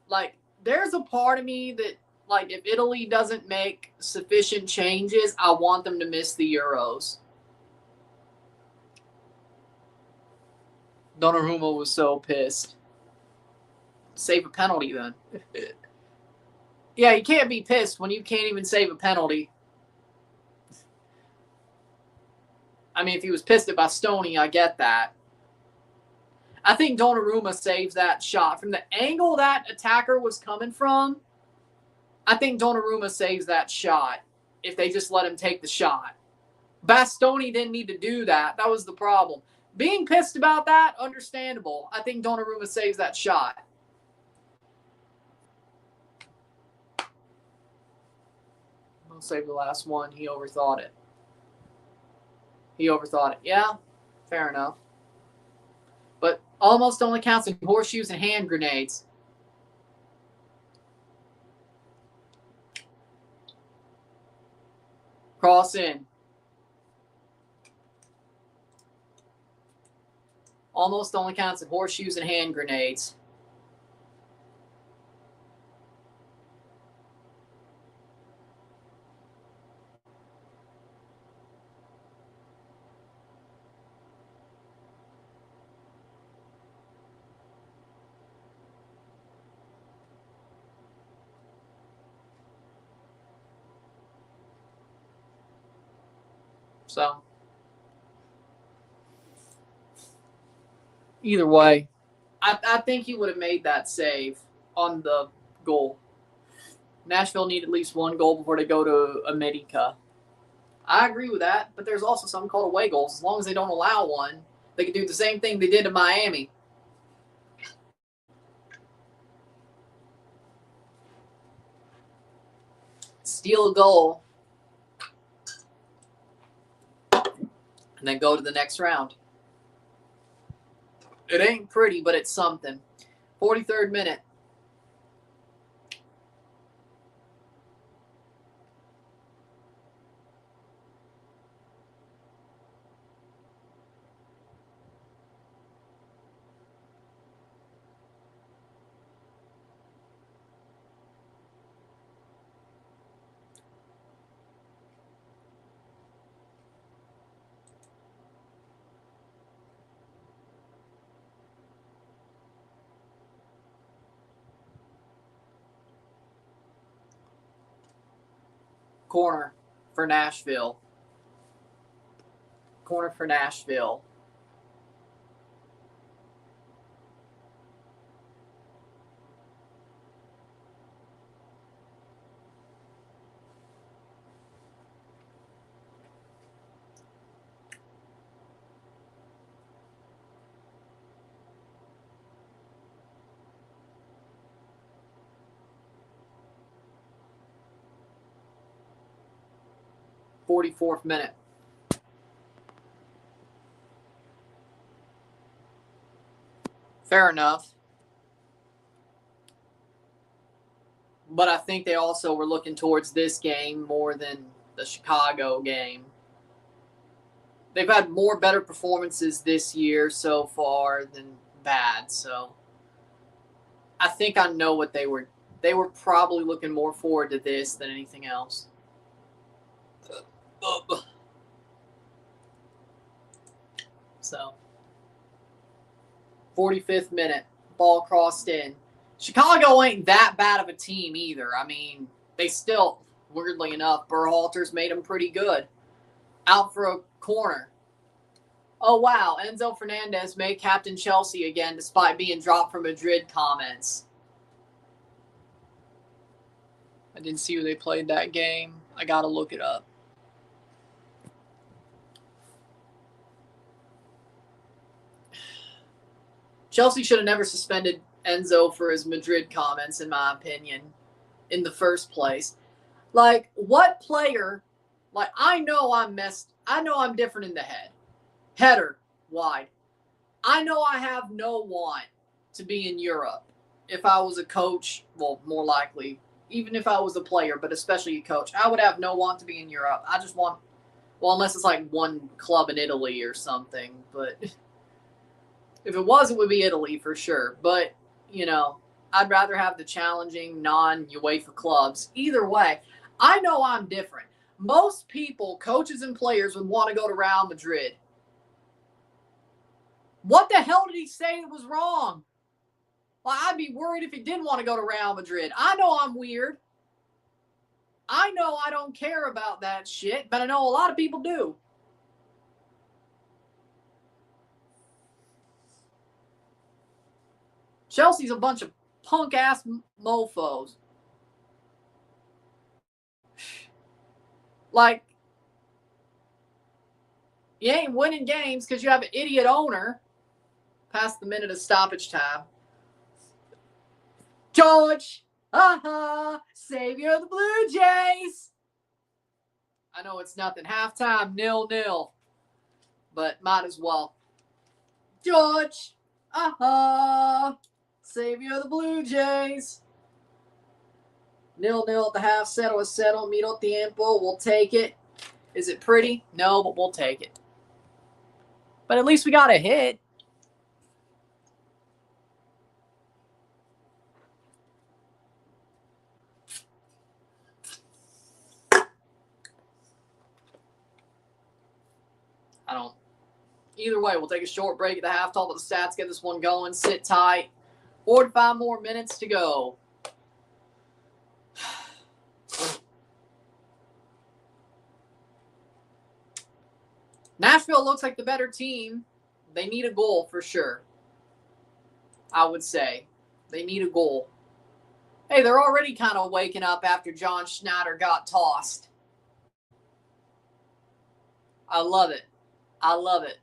Like, there's a part of me that, like, if Italy doesn't make sufficient changes, I want them to miss the Euros. Donnarumma was so pissed. Save a penalty, then. Yeah, you can't be pissed when you can't even save a penalty. I mean, if he was pissed at Bastoni, I get that. I think Donnarumma saves that shot. From the angle that attacker was coming from, I think Donnarumma saves that shot if they just let him take the shot. Bastoni didn't need to do that. That was the problem. Being pissed about that, understandable. I think Donnarumma saves that shot. I'll save the last one. He overthought it. Yeah, fair enough. But almost only counts in horseshoes and hand grenades. Cross in. Almost only counts in horseshoes and hand grenades. So, either way, I think he would have made that save on the goal. Nashville need at least one goal before they go to América. I agree with that, but there's also something called away goals. As long as they don't allow one, they can do the same thing they did in Miami. Steal a goal, and then go to the next round. It ain't pretty, but it's something. 43rd minute. Corner for Nashville. Corner for Nashville. .44th minute. Fair enough. But I think they also were looking towards this game more than the Chicago game. They've had more better performances this year so far than bad. So I think I know what they were. They were probably looking more forward to this than anything else. So 45th minute, ball crossed in. Chicago ain't that bad of a team either. I mean, they still, weirdly enough, Berhalter's made them pretty good. Out for a corner. Oh, wow. Enzo Fernandez made captain Chelsea again despite being dropped from Madrid comments. I didn't see who they played that game. I got to look it up. Chelsea should have never suspended Enzo for his Madrid comments, in my opinion, in the first place. Like, what player, like, I know I'm different in the head. Header, wide. I know I have no want to be in Europe. If I was a coach, well, more likely, even if I was a player, but especially a coach, I would have no want to be in Europe. I just want, well, unless it's like one club in Italy or something, but if it was, it would be Italy for sure. But, you know, I'd rather have the challenging non-UEFA clubs. Either way, I know I'm different. Most people, coaches and players, would want to go to Real Madrid. What the hell did he say that was wrong? Well, I'd be worried if he didn't want to go to Real Madrid. I know I'm weird. I know I don't care about that shit, but I know a lot of people do. Chelsea's a bunch of punk-ass mofos. Like, you ain't winning games because you have an idiot owner past the minute of stoppage time. George, savior of the Blue Jays. I know it's nothing. Halftime, 0-0. But might as well. George, savior of the Blue Jays. 0-0 at the half. Settle is settled. Miro tiempo. We'll take it. Is it pretty? No, but we'll take it. But at least we got a hit. Either way, we'll take a short break at the half. Talk about the stats. Get this one going. Sit tight. 4 to 5 more minutes to go. Nashville looks like the better team. They need a goal for sure. I would say. They need a goal. Hey, they're already kind of waking up after John Schneider got tossed. I love it. I love it.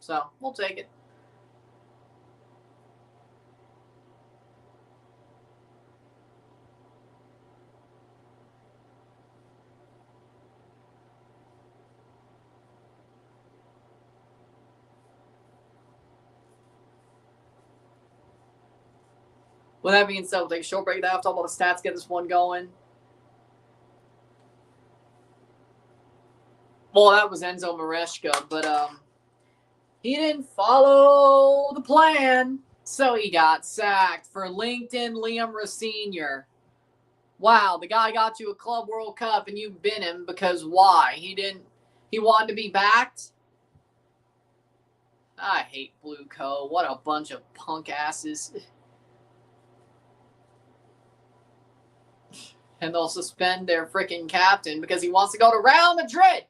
So, we'll take it. With that being said, we'll take a short break at the half. Talk about the stats. Get this one going. Well, that was Enzo Mareshka, but he didn't follow the plan, so he got sacked for LinkedIn Liam Sr. Wow, the guy got you a Club World Cup and you bin him because why? He wanted to be backed? I hate Blue Co. What a bunch of punk asses. And they'll suspend their freaking captain because he wants to go to Real Madrid.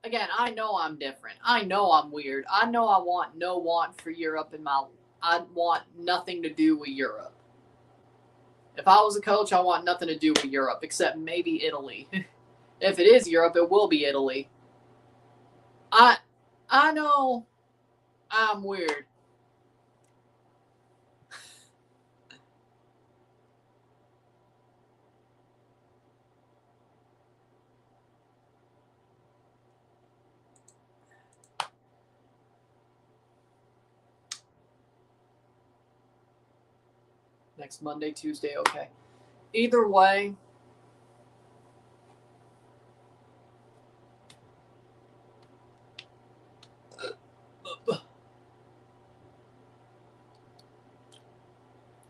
Again, I know I'm different. I know I'm weird. I know I want no want for Europe in my. I want nothing to do with Europe. If I was a coach, I want nothing to do with Europe except maybe Italy. If it is Europe, it will be Italy. I know I'm weird. Next Monday, Tuesday, okay. Either way,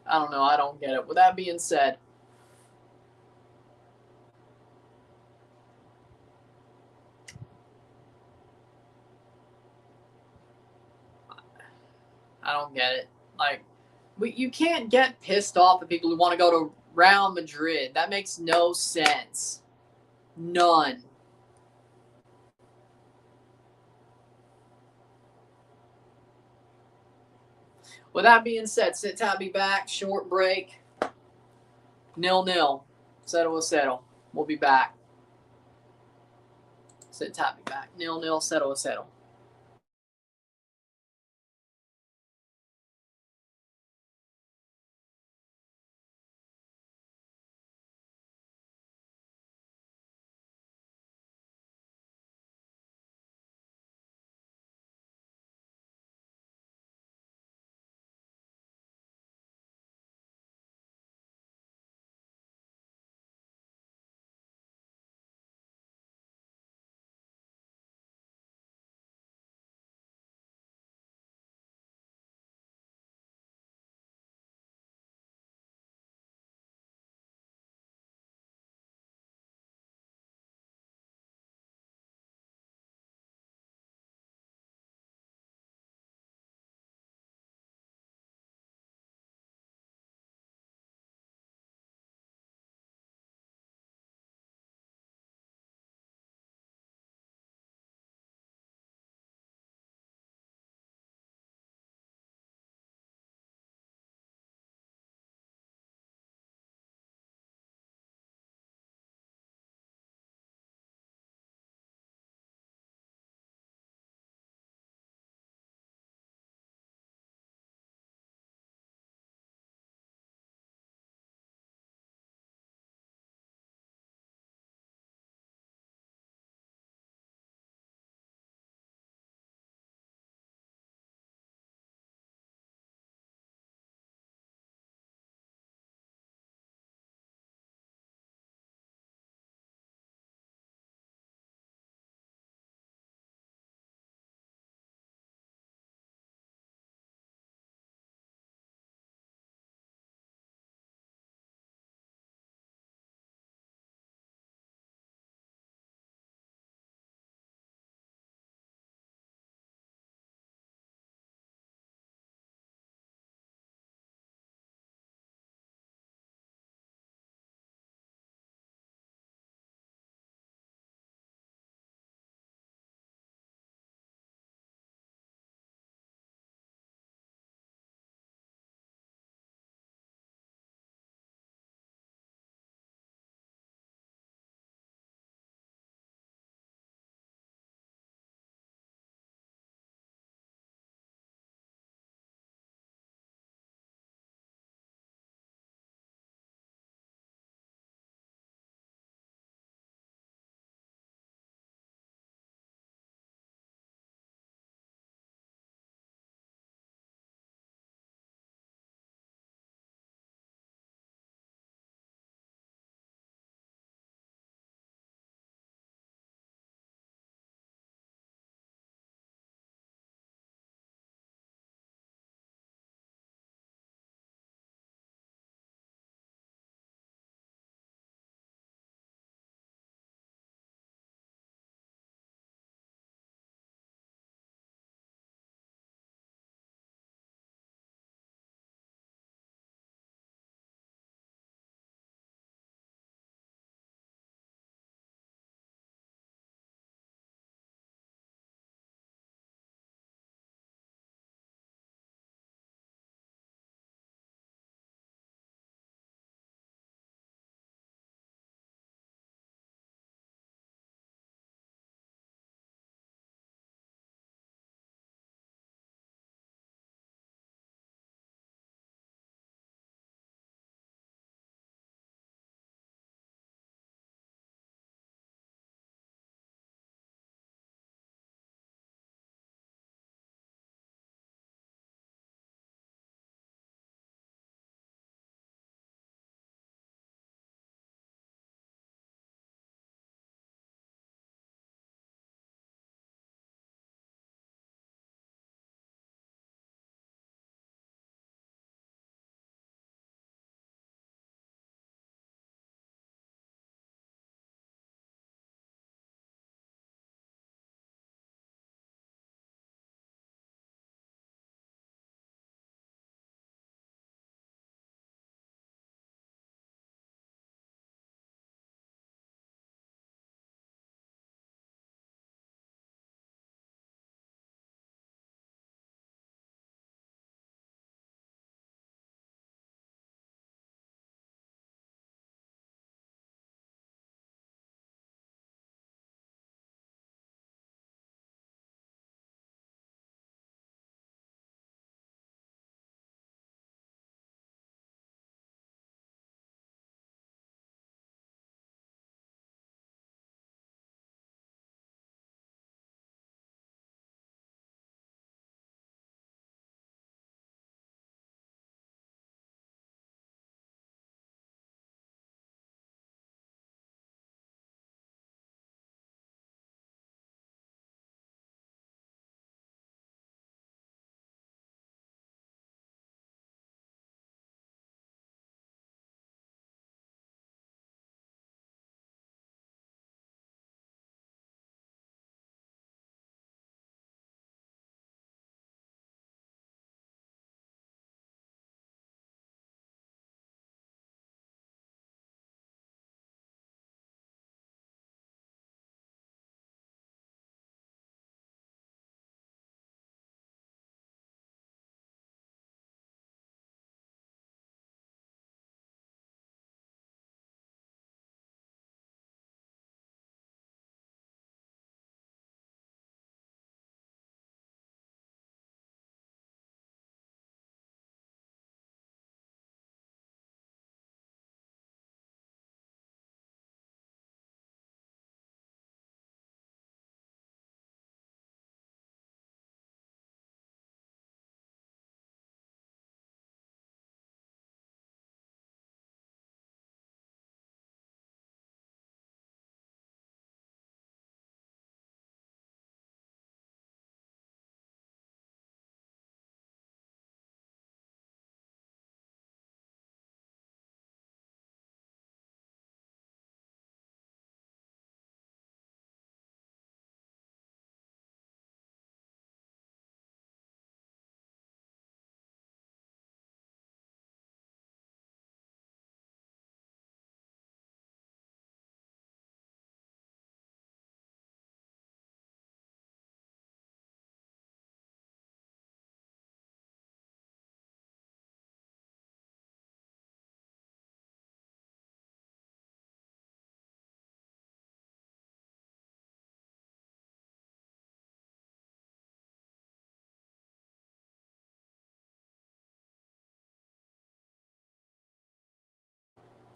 I don't know. I don't get it. With that being said, I don't get it. Like, you can't get pissed off at people who want to go to Real Madrid. That makes no sense. None. With that being said, sit tight, be back. Short break. 0-0. Settle will settle. We'll be back. Sit tight, be back. 0-0. Settle will settle.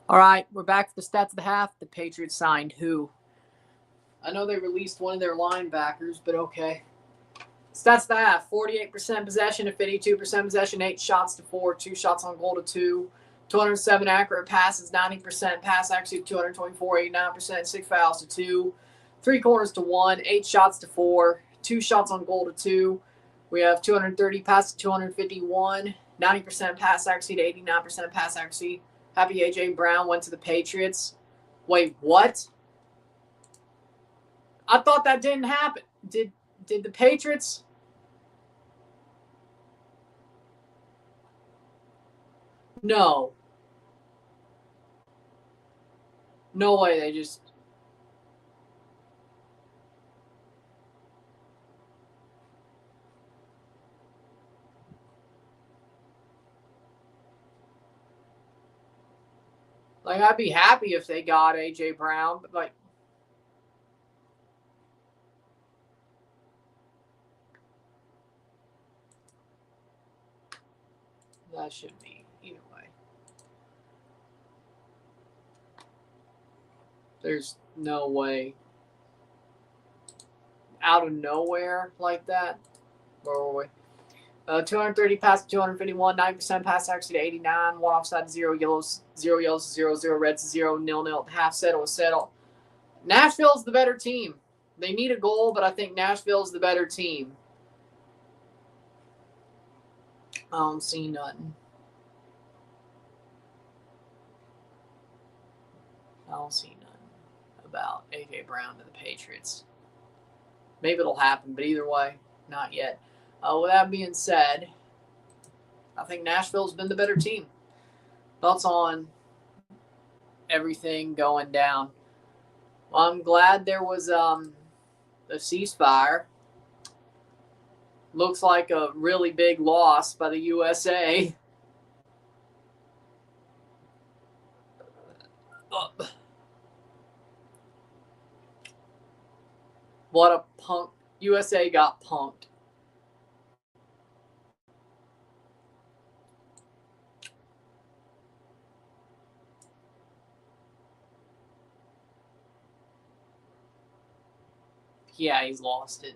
All right, we're back for the stats of the half. The Patriots signed who? I know they released one of their linebackers, but okay. Stats of the half: 48% possession to 52% possession, 8 shots to 4, 2 shots on goal to 2, 207 accurate passes, 90% pass accuracy, 224, 89%, 6 fouls to 2, 3 corners to 1, 8 shots to 4, 2 shots on goal to 2. We have 230 passes to 251, 90% pass accuracy to 89% pass accuracy. Happy A.J. Brown went to the Patriots. Wait, what? I thought that didn't happen. Did the Patriots? No. No way they just... Like, I'd be happy if they got A.J. Brown, but, like... That should be, either way. There's no way. Out of nowhere like that. Where were we? 230 passes, 251, 90% pass accuracy to 89, 1 offside, 0 yellows, 0 reds, 0 0 half settle. Nashville's the better team. They need a goal, but I think Nashville's the better team. I don't see nothing. I don't see nothing about A.J. Brown to the Patriots. Maybe it'll happen, but either way, not yet. With that being said, I think Nashville's been the better team. Thoughts on everything going down? Well, I'm glad there was a ceasefire. Looks like a really big loss by the USA. What a punk. USA got punked. Yeah, he's lost it.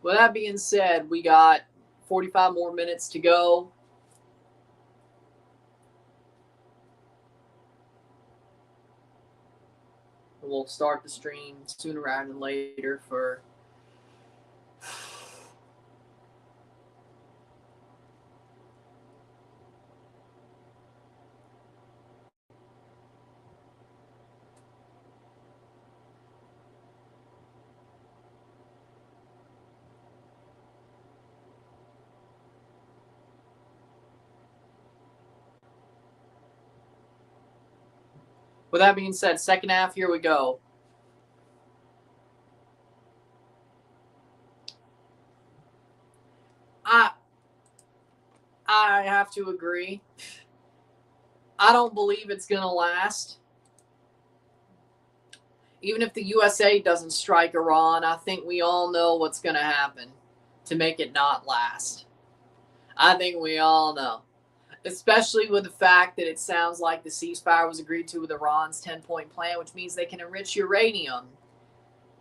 With that being said, we got 45 more minutes to go. We'll start the stream sooner rather than later for With that being said, second half, here we go. I have to agree. I don't believe it's going to last. Even if the USA doesn't strike Iran, I think we all know what's going to happen to make it not last. I think we all know. Especially with the fact that it sounds like the ceasefire was agreed to with Iran's 10-point plan, which means they can enrich uranium.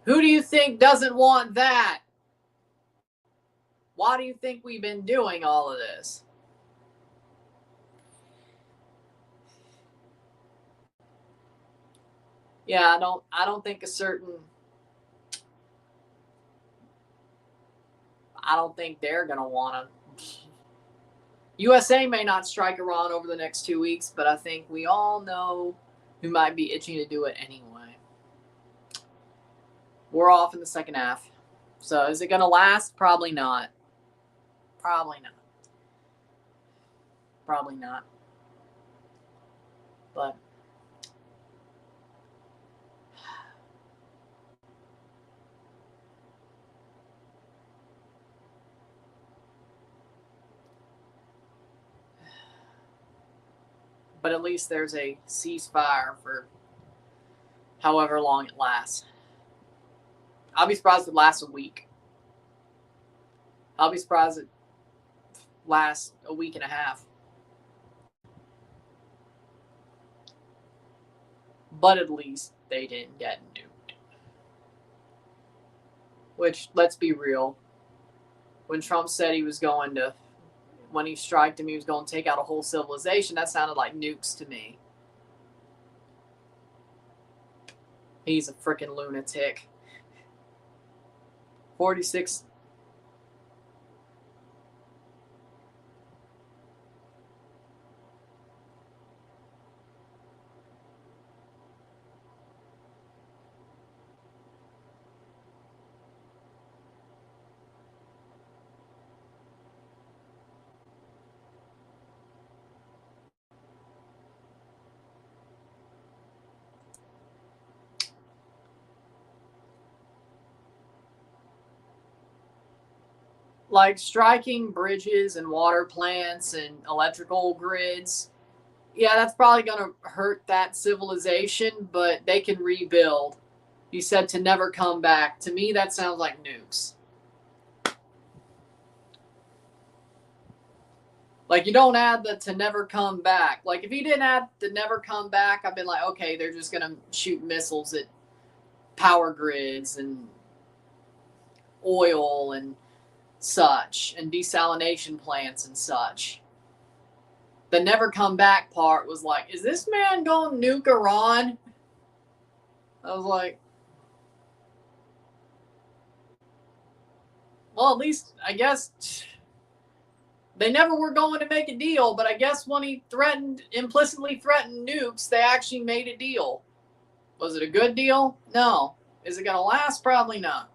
Who do you think doesn't want that? Why do you think we've been doing all of this? Yeah, I don't think I don't think they're going to want to. USA may not strike Iran over the next 2 weeks, but I think we all know who might be itching to do it anyway. We're off in the second half. So is it going to last? Probably not. Probably not. Probably not. But at least there's a ceasefire for however long it lasts. I'll be surprised if it lasts a week. I'll be surprised it lasts a week and a half. But at least they didn't get nuked. Which, let's be real, when Trump said he was going to, when he striked him, he was going to take out a whole civilization, that sounded like nukes to me. He's a freaking lunatic. 46. Like striking bridges and water plants and electrical grids, yeah, that's probably going to hurt that civilization, but they can rebuild. You said to never come back. To me, that sounds like nukes. Like, you don't add the to never come back. Like, if you didn't add the never come back, I've been like, okay, they're just going to shoot missiles at power grids and oil and such, and desalination plants and such. The never come back part was like, is this man going to nuke Iran? I was like, well, at least, I guess, they never were going to make a deal, but I guess when he implicitly threatened nukes, they actually made a deal. Was it a good deal? No. Is it going to last? Probably not.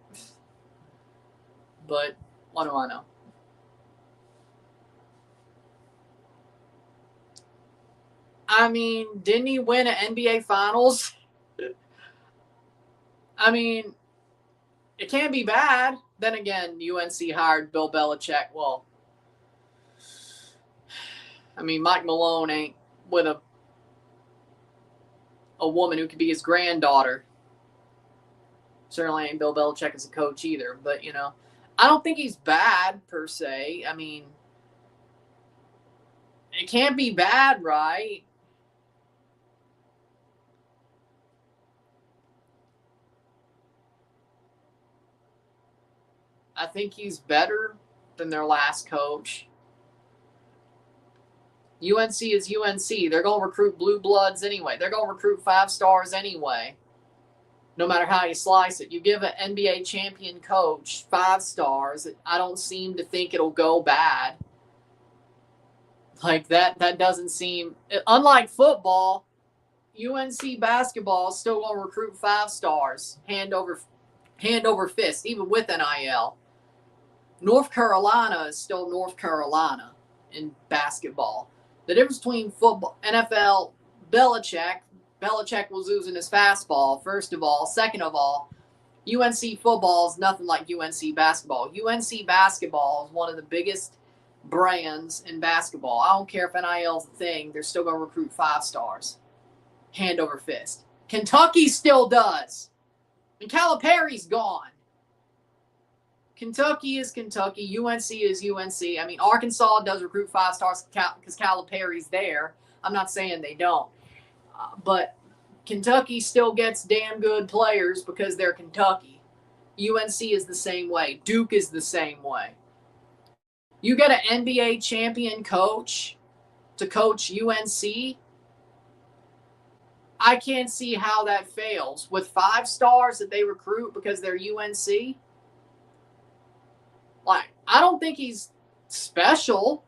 But what do I know? I mean, didn't he win an NBA Finals? I mean, it can't be bad. Then again, UNC hired Bill Belichick. Well, I mean, Mike Malone ain't with a woman who could be his granddaughter. Certainly ain't Bill Belichick as a coach either. But, you know, I don't think he's bad per se. I mean, it can't be bad, right? I think he's better than their last coach. UNC is UNC. They're going to recruit blue bloods anyway. They're going to recruit 5 stars anyway. No matter how you slice it. You give an NBA champion coach 5 stars, I don't seem to think it'll go bad. Like that doesn't seem, unlike football, UNC basketball is still going to recruit 5 stars, hand over fist, even with NIL. North Carolina is still North Carolina in basketball. The difference between football, NFL, Belichick was using his fastball, first of all. Second of all, UNC football is nothing like UNC basketball. UNC basketball is one of the biggest brands in basketball. I don't care if NIL is a thing. They're still going to recruit 5 stars. Hand over fist. Kentucky still does. And Calipari's gone. Kentucky is Kentucky. UNC is UNC. I mean, Arkansas does recruit 5 stars because Calipari's there. I'm not saying they don't. But Kentucky still gets damn good players because they're Kentucky. UNC is the same way. Duke is the same way. You get an NBA champion coach to coach UNC, I can't see how that fails. With 5 stars that they recruit because they're UNC, like, I don't think he's special,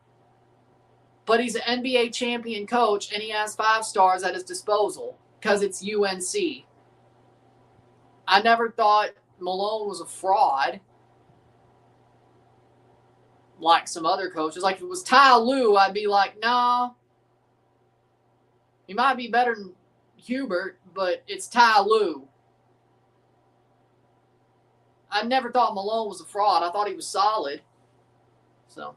but he's an NBA champion coach, and he has 5 stars at his disposal because it's UNC. I never thought Malone was a fraud like some other coaches. Like, if it was Ty Lue, I'd be like, nah. He might be better than Hubert, but it's Ty Lue. I never thought Malone was a fraud. I thought he was solid. So.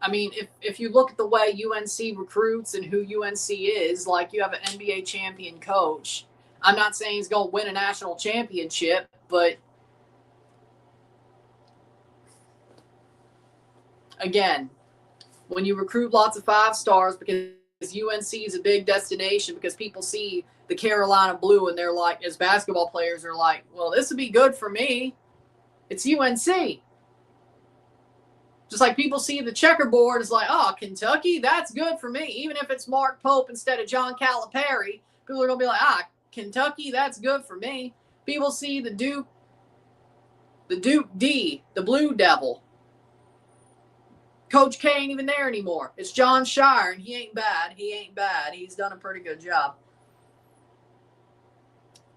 I mean, if you look at the way UNC recruits and who UNC is, like, you have an NBA champion coach. I'm not saying he's going to win a national championship, but again, when you recruit lots of 5 stars, because UNC is a big destination, because people see the Carolina blue and they're like, as basketball players, are like, well, this would be good for me. It's UNC. Just like people see the checkerboard, it's like, oh, Kentucky, that's good for me. Even if it's Mark Pope instead of John Calipari, people are going to be like, Kentucky, that's good for me. People see the Duke D, the Blue Devil. Coach K ain't even there anymore. It's John Shire, and he ain't bad. He's done a pretty good job.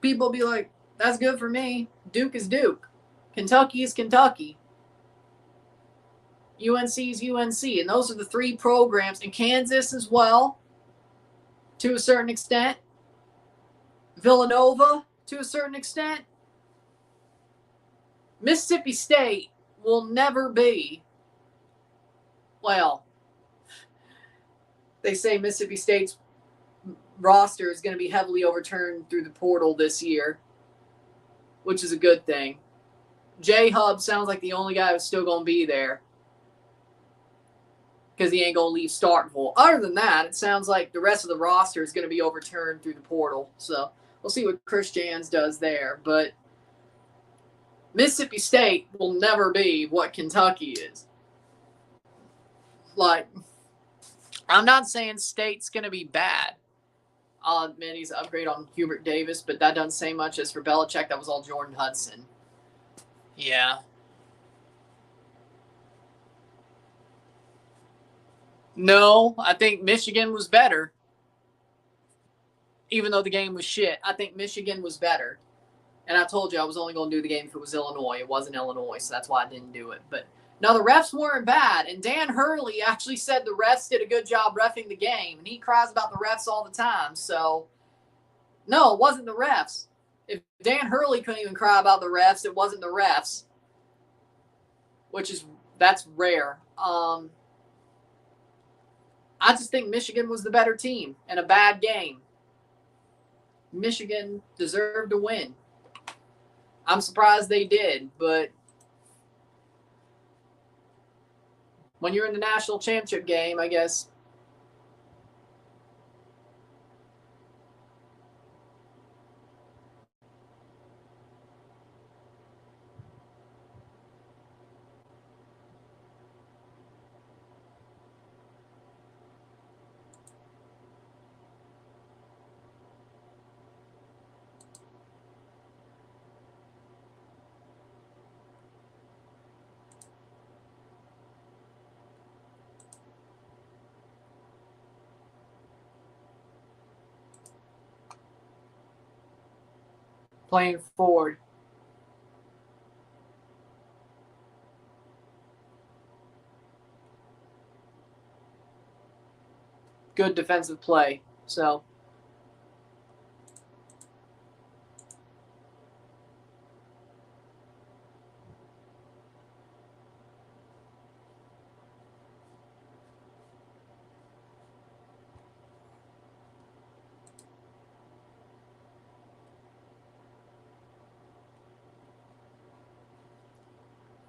People be like, that's good for me. Duke is Duke. Kentucky is Kentucky. UNC is UNC. And those are the 3 programs. And Kansas as well, to a certain extent. Villanova, to a certain extent. Mississippi State will never be, well, they say Mississippi State's roster is going to be heavily overturned through the portal this year, which is a good thing. J-Hub sounds like the only guy who's still going to be there, because he ain't going to leave Starkville. Other than that, it sounds like the rest of the roster is going to be overturned through the portal. So we'll see what Chris Jans does there. But Mississippi State will never be what Kentucky is. Like, I'm not saying State's going to be bad. I'll admit he's an upgrade on Hubert Davis, but that doesn't say much. As for Belichick, that was all Jordan Hudson. Yeah. No, I think Michigan was better. Even though the game was shit, I think Michigan was better. And I told you I was only going to do the game if it was Illinois. It wasn't Illinois, so that's why I didn't do it. But no, the refs weren't bad. And Dan Hurley actually said the refs did a good job reffing the game. And he cries about the refs all the time. So, no, it wasn't the refs. If Dan Hurley couldn't even cry about the refs, it wasn't the refs. That's rare. I just think Michigan was the better team in a bad game. Michigan deserved to win. I'm surprised they did, but when you're in the national championship game, I guess. Playing forward. Good defensive play. So,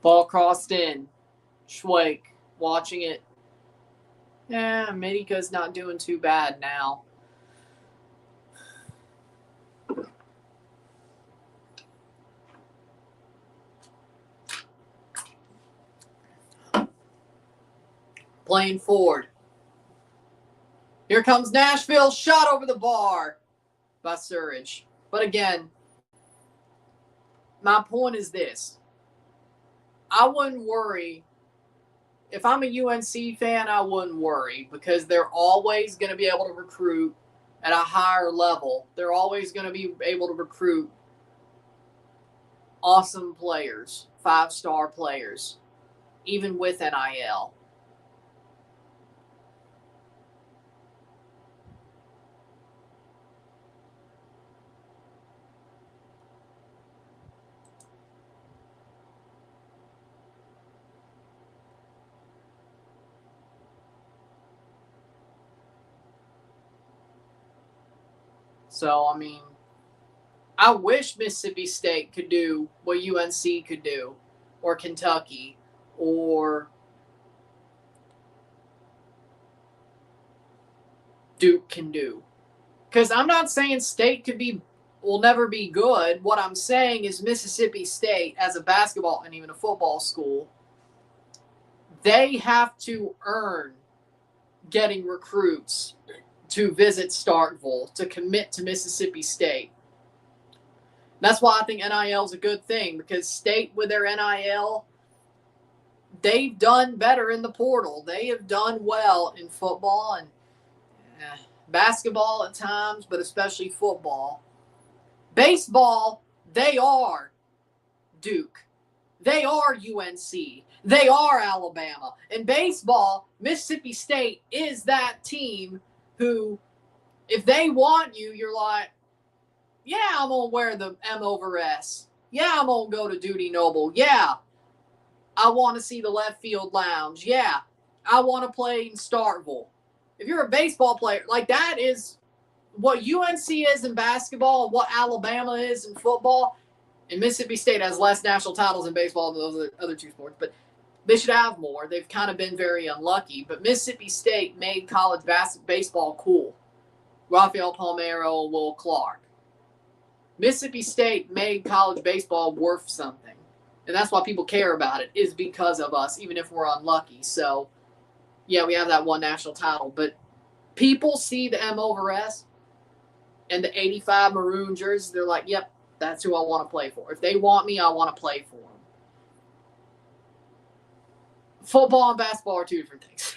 ball crossed in. Schweik watching it. Yeah, America's not doing too bad now. Playing forward. Here comes Nashville. Shot over the bar by Surridge. But again, my point is this. I wouldn't worry. If I'm a UNC fan, I wouldn't worry, because they're always going to be able to recruit at a higher level. They're always going to be able to recruit awesome players, 5-star players, even with NIL. So, I mean, I wish Mississippi State could do what UNC could do, or Kentucky, or Duke can do. Because I'm not saying State will never be good. What I'm saying is Mississippi State, as a basketball and even a football school, they have to earn getting recruits to visit Starkville, to commit to Mississippi State. That's why I think NIL is a good thing, because State, with their NIL, they've done better in the portal. They have done well in football and basketball at times, but especially football. Baseball, they are Duke. They are UNC. They are Alabama. In baseball, Mississippi State is that team who, if they want you, you're like, yeah, I'm going to wear the M over S. Yeah, I'm going to go to Duty Noble. Yeah, I want to see the left field lounge. Yeah, I want to play in Starkville. If you're a baseball player, like, that is what UNC is in basketball, what Alabama is in football. And Mississippi State has less national titles in baseball than those other two sports, but they should have more. They've kind of been very unlucky. But Mississippi State made college baseball cool. Rafael Palmeiro and Will Clark. Mississippi State made college baseball worth something. And that's why people care about it, is because of us, even if we're unlucky. So, yeah, we have that one national title. But people see the M over S and the 85 maroon jerseys. They're like, yep, that's who I want to play for. If they want me, I want to play for them. Football and basketball are two different things.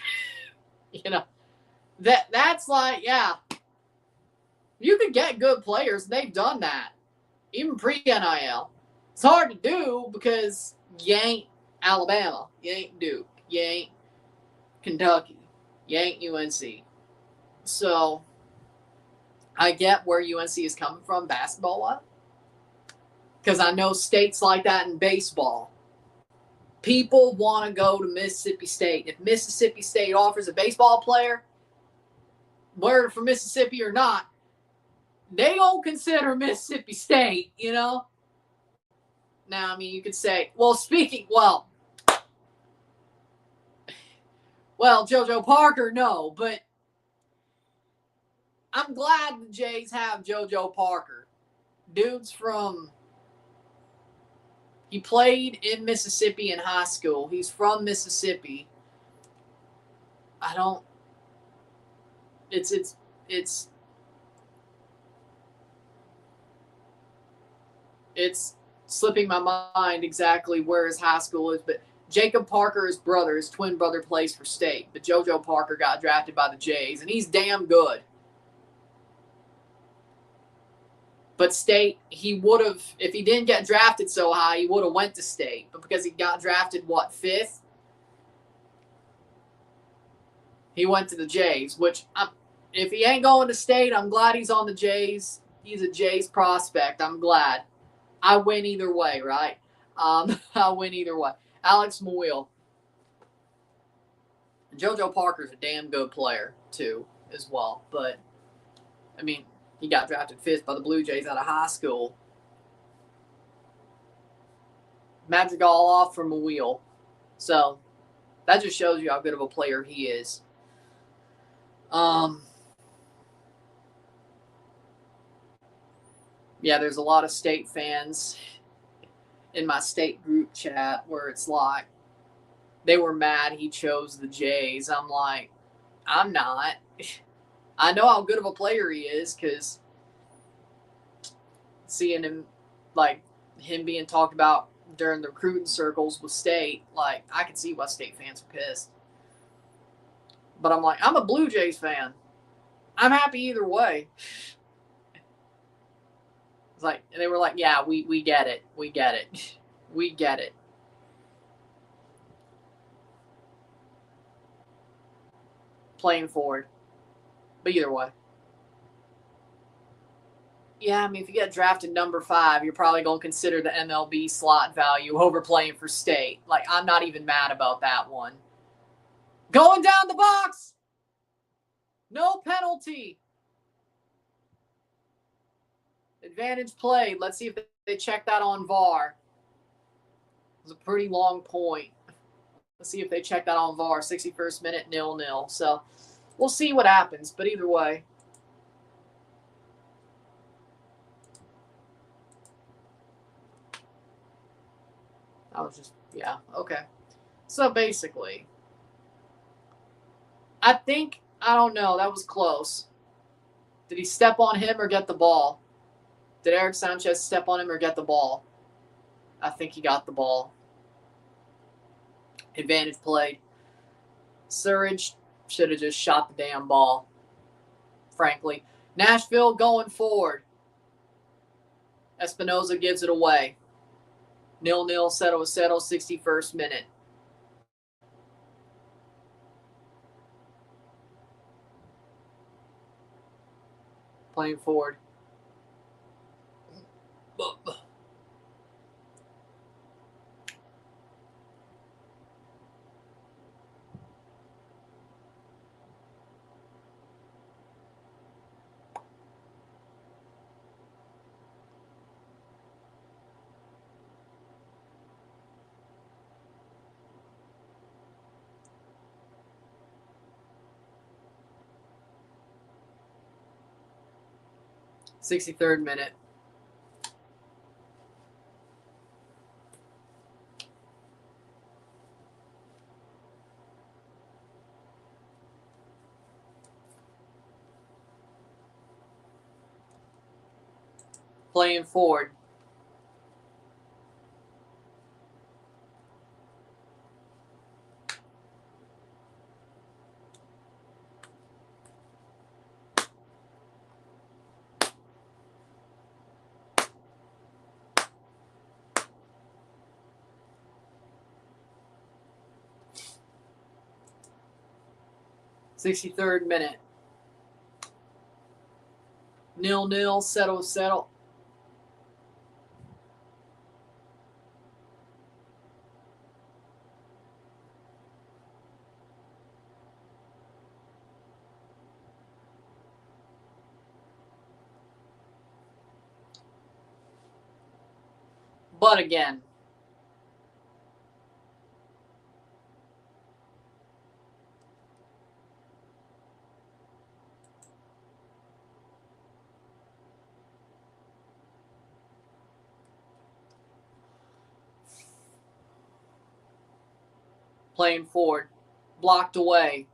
That's like, yeah, you could get good players. They've done that, even pre-NIL. It's hard to do because you ain't Alabama. You ain't Duke. You ain't Kentucky. You ain't UNC. So I get where UNC is coming from basketball-wise, because I know states like that in baseball. People want to go to Mississippi State. If Mississippi State offers a baseball player, whether from Mississippi or not, they don't consider Mississippi State, Now, I mean, you could say, well, JoJo Parker, no, but I'm glad the Jays have JoJo Parker. He played in Mississippi in high school. He's from Mississippi. It's slipping my mind exactly where his high school is, but Jacob Parker, his twin brother, plays for State. But JoJo Parker got drafted by the Jays, and he's damn good. But State, he would have, if he didn't get drafted so high, he would have went to State. But because he got drafted, 5th? He went to the Jays, which, if he ain't going to State, I'm glad he's on the Jays. He's a Jays prospect. I'm glad. I win either way, right? I win either way. Alex Mawil. JoJo Parker's a damn good player, too, as well. But, I mean, he got drafted 5th by the Blue Jays out of high school. Madrigal off from Mawil. So, that just shows you how good of a player he is. Yeah, there's a lot of State fans in my State group chat where it's like, they were mad he chose the Jays. I'm like, I'm not. I know how good of a player he is, because seeing him, him being talked about during the recruiting circles with State, I can see why State fans are pissed. But I'm like, I'm a Blue Jays fan. I'm happy either way. It's like, and they were like, yeah, we get it. We get it. We get it. Playing forward. But either way. Yeah, I mean, if you get drafted number 5, you're probably going to consider the MLB slot value over playing for State. I'm not even mad about that one. Going down the box! No penalty. Advantage played. Let's see if they check that on VAR. It was a pretty long point. Let's see if they check that on VAR. 61st minute, 0-0. So, we'll see what happens. But either way, I was just, yeah, okay. So basically, I don't know, that was close. Did he step on him or get the ball? Did Eric Sanchez step on him or get the ball? I think he got the ball. Advantage played. Surridge should have just shot the damn ball, frankly. Nashville going forward. Espinoza gives it away. 0-0, settle, 61st minute. Playing forward. 63rd minute. Playing forward. Sixty-third minute. 0-0, settle. But again, playing forward. Blocked away.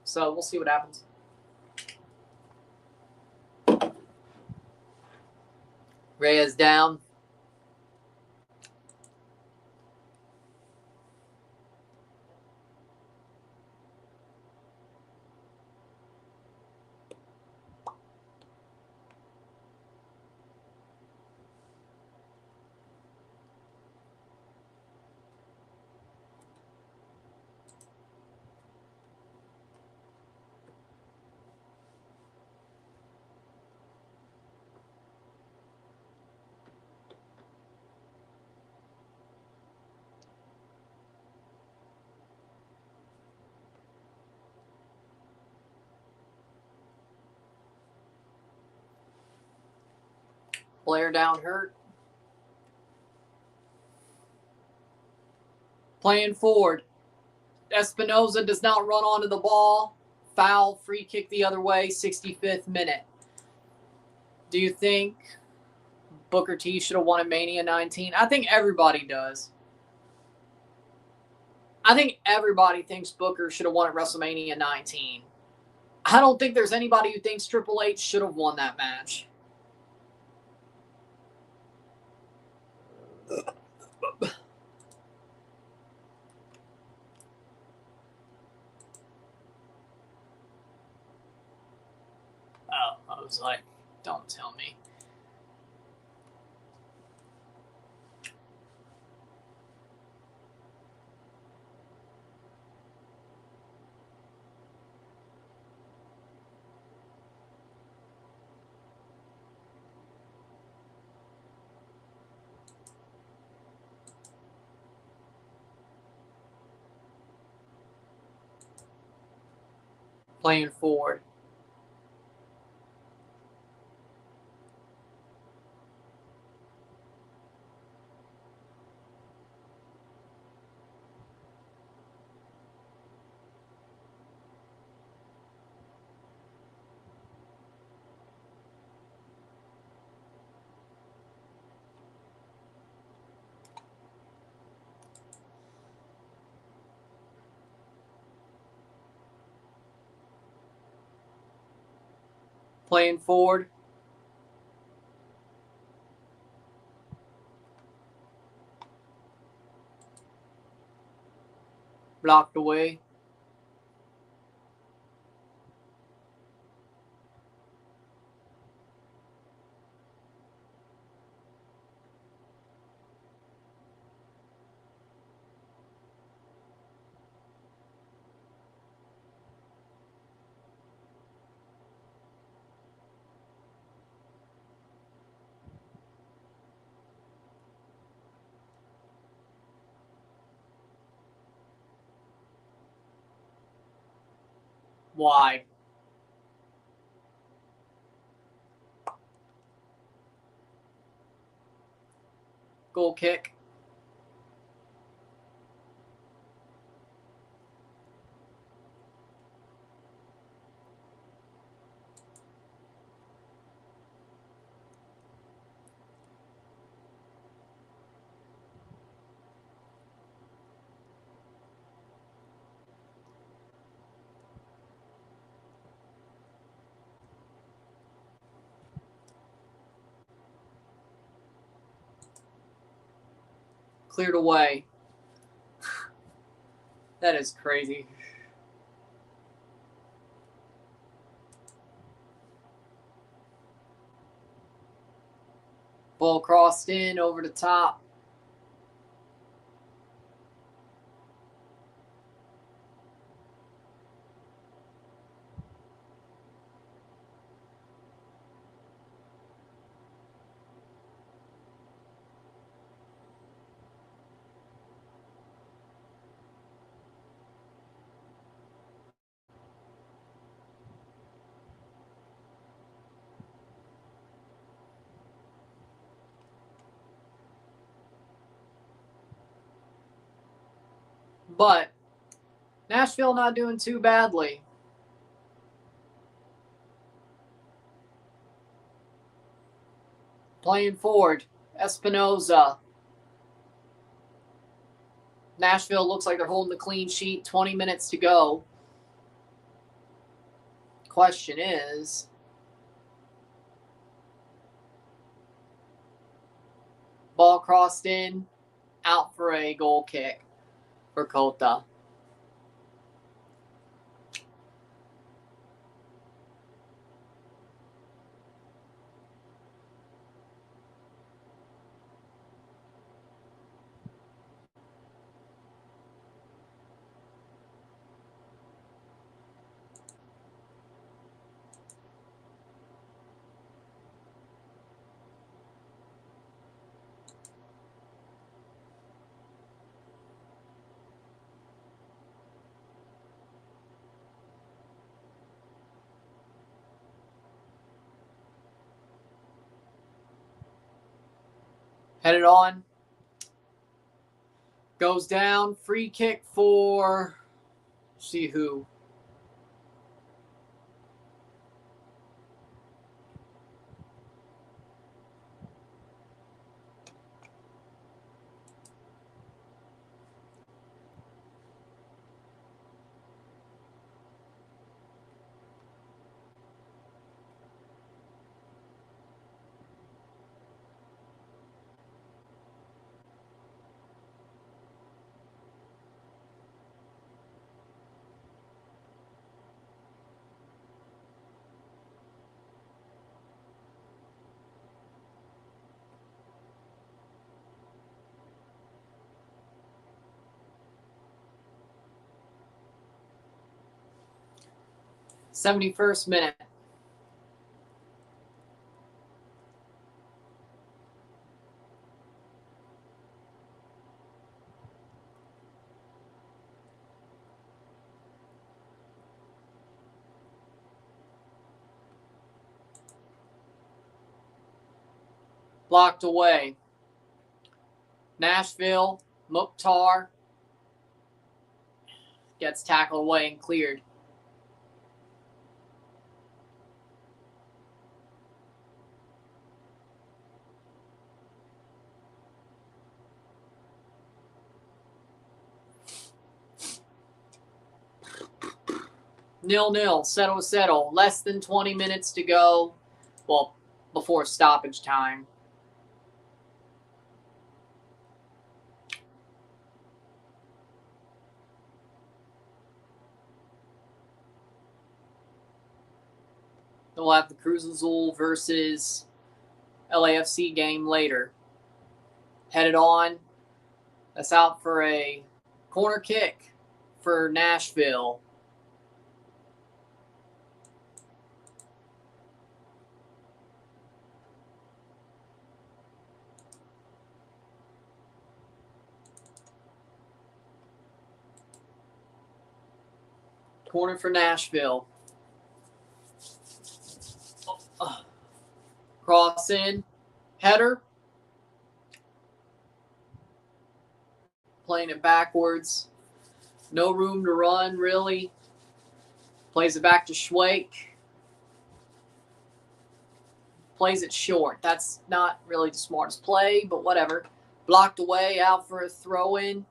So we'll see what happens. Reyes down. Player down hurt. Playing forward. Espinoza does not run onto the ball. Foul, free kick the other way, 65th minute. Do you think Booker T should have won at Mania 19? I think everybody does. I think everybody thinks Booker should have won at WrestleMania 19. I don't think there's anybody who thinks Triple H should have won that match. Oh, I was like, don't tell me. Playing forward. Playing forward. Blocked away. Wide. Goal kick. Cleared away. That is crazy. Ball crossed in over the top. But Nashville not doing too badly. Playing forward. Espinoza. Nashville looks like they're holding the clean sheet. 20 minutes to go. Question is, ball crossed in, out for a goal kick for Cota. Headed on. Goes down. Free kick for, see who. '71st minute. Blocked away. Nashville, Mukhtar gets tackled away and cleared. Nil-nil, settle. Less than 20 minutes to go. Well, before stoppage time. We'll have the Cruz Azul versus LAFC game later. Headed on. That's out for a corner kick for Nashville. Corner for Nashville. Cross in. Header. Playing it backwards. No room to run, really. Plays it back to Schweik. Plays it short. That's not really the smartest play, but whatever. Blocked away, out for a throw-in.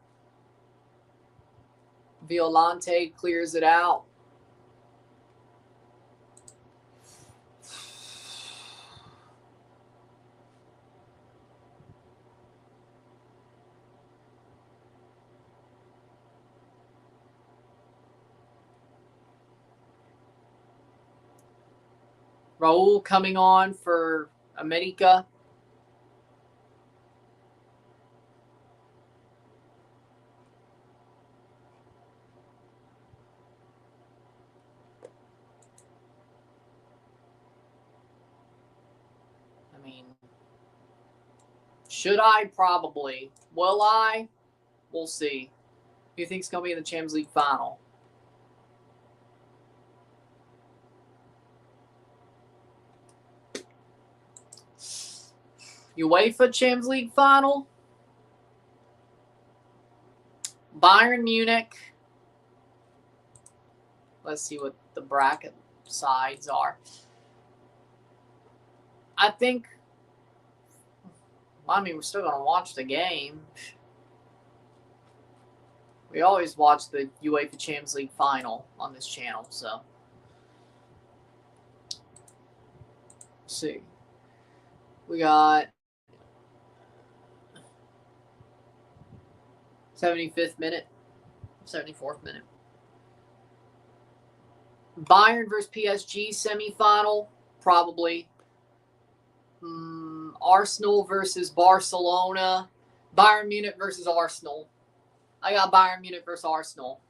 Violante clears it out. Raul coming on for América. I mean, should I? Probably. Will I? We'll see. Who do you think is going to be in the Champions League final? UEFA Champions League final. Bayern Munich. Let's see what the bracket sides are. I think, I mean, we're still going to watch the game. We always watch the UEFA Champions League final on this channel, so. Let's see. We got 75th minute, 74th minute. Bayern versus PSG semifinal, probably. Arsenal versus Barcelona. Bayern Munich versus Arsenal. I got Bayern Munich versus Arsenal.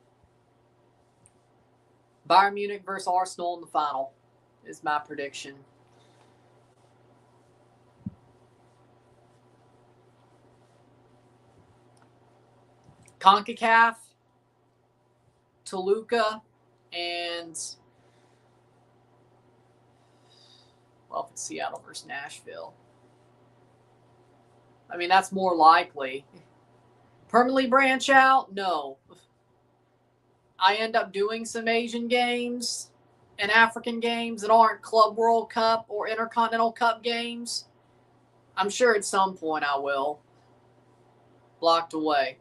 Bayern Munich versus Arsenal in the final is my prediction. CONCACAF, Toluca, and, well, if it's Seattle versus Nashville. I mean, that's more likely. Permanently branch out? No. I end up doing some Asian games and African games that aren't Club World Cup or Intercontinental Cup games. I'm sure at some point I will. Blocked away.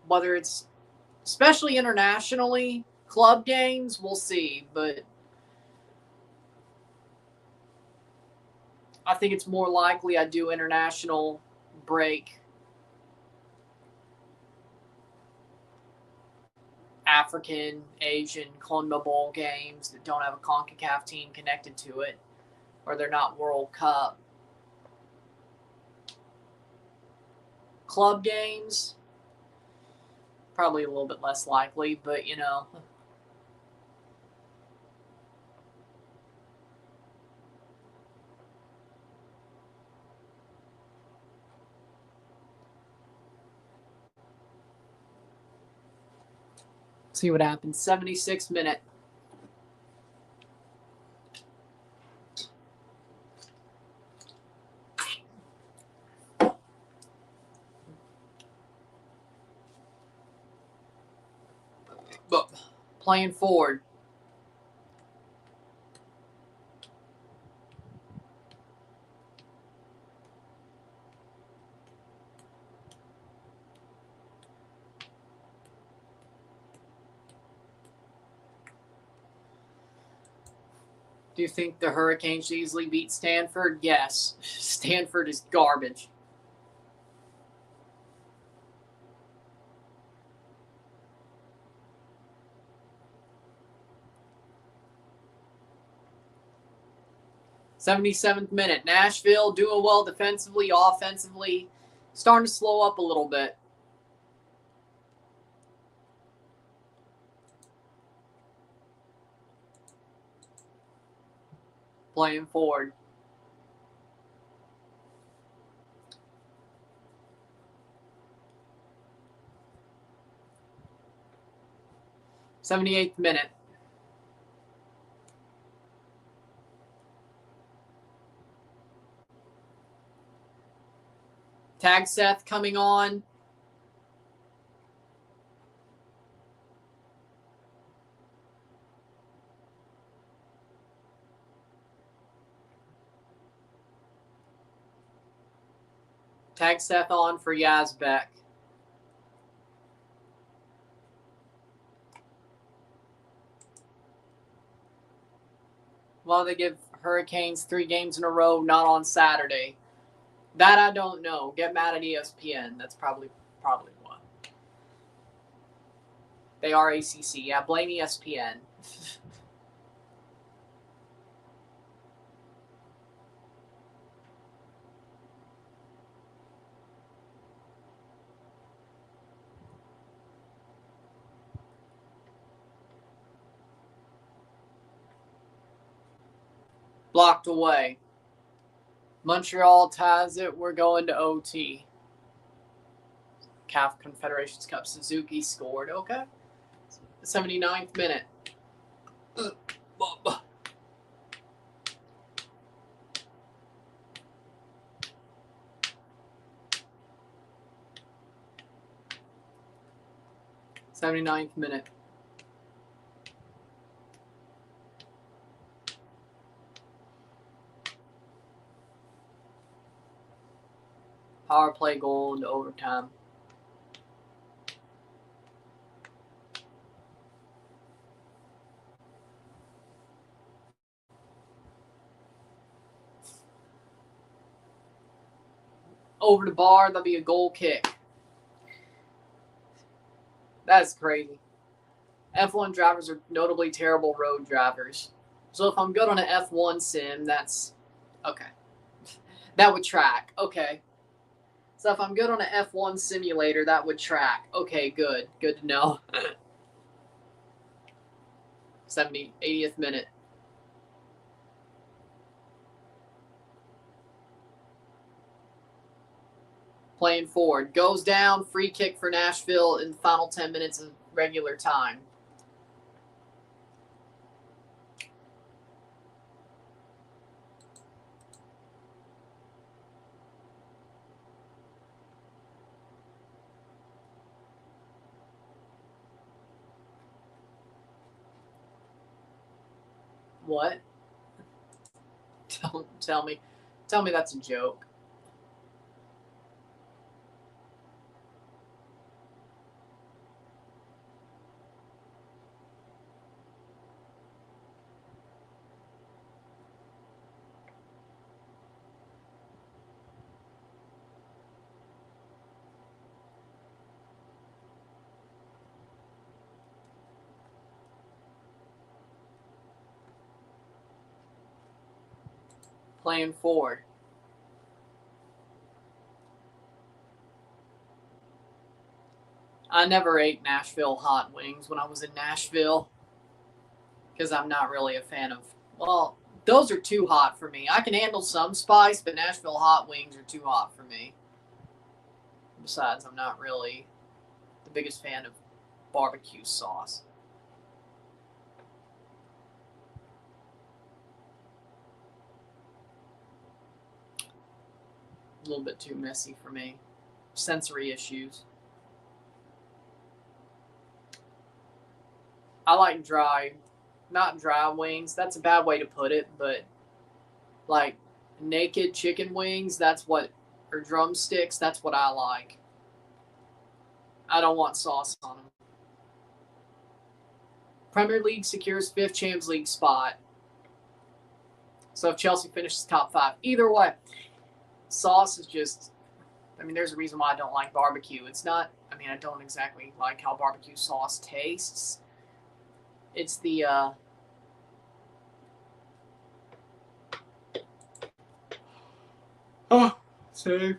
Whether it's, especially internationally, club games, we'll see. But I think it's more likely I do international break African, Asian, CONMEBOL games that don't have a CONCACAF team connected to it, or they're not World Cup. Club games, probably a little bit less likely, but you know. See what happens. 76th minute. Playing forward. Do you think the Hurricanes should easily beat Stanford? Yes. Stanford is garbage. '77th minute. Nashville doing well defensively, offensively. Starting to slow up a little bit. Playing forward. '78th minute. Tag Seth coming on. Tag Seth on for Yazbek. Well, they give Hurricanes 3 games in a row, not on Saturday. That I don't know. Get mad at ESPN. That's probably what. They are ACC. Yeah, blame ESPN. Blocked away. Montreal ties it. We're going to OT. CAF Confederations Cup. Suzuki scored. Okay. 79th minute. 79th minute. Power play goal into overtime. Over the bar, that'll be a goal kick. That's crazy. F1 drivers are notably terrible road drivers. So if I'm good on an F1 sim, that's okay. That would track. Okay. So if I'm good on an F1 simulator, that would track. Okay, good. Good to know. 80th minute. Playing forward. Goes down. Free kick for Nashville in the final 10 minutes of regular time. What? Don't tell me. Tell me that's a joke. Playing forward. I never ate Nashville hot wings when I was in Nashville because I'm not really a fan of, well, those are too hot for me. I can handle some spice, but Nashville hot wings are too hot for me. Besides, I'm not really the biggest fan of barbecue sauce. A little bit too messy for me. Sensory issues. I like dry, not dry wings. That's a bad way to put it, but like naked chicken wings, or drumsticks, that's what I like. I don't want sauce on them. Premier League secures 5th Champions League spot. So if Chelsea finishes top 5, either way, sauce is just, I mean, there's a reason why I don't like barbecue. It's not, I mean, I don't exactly like how barbecue sauce tastes. It's the, see.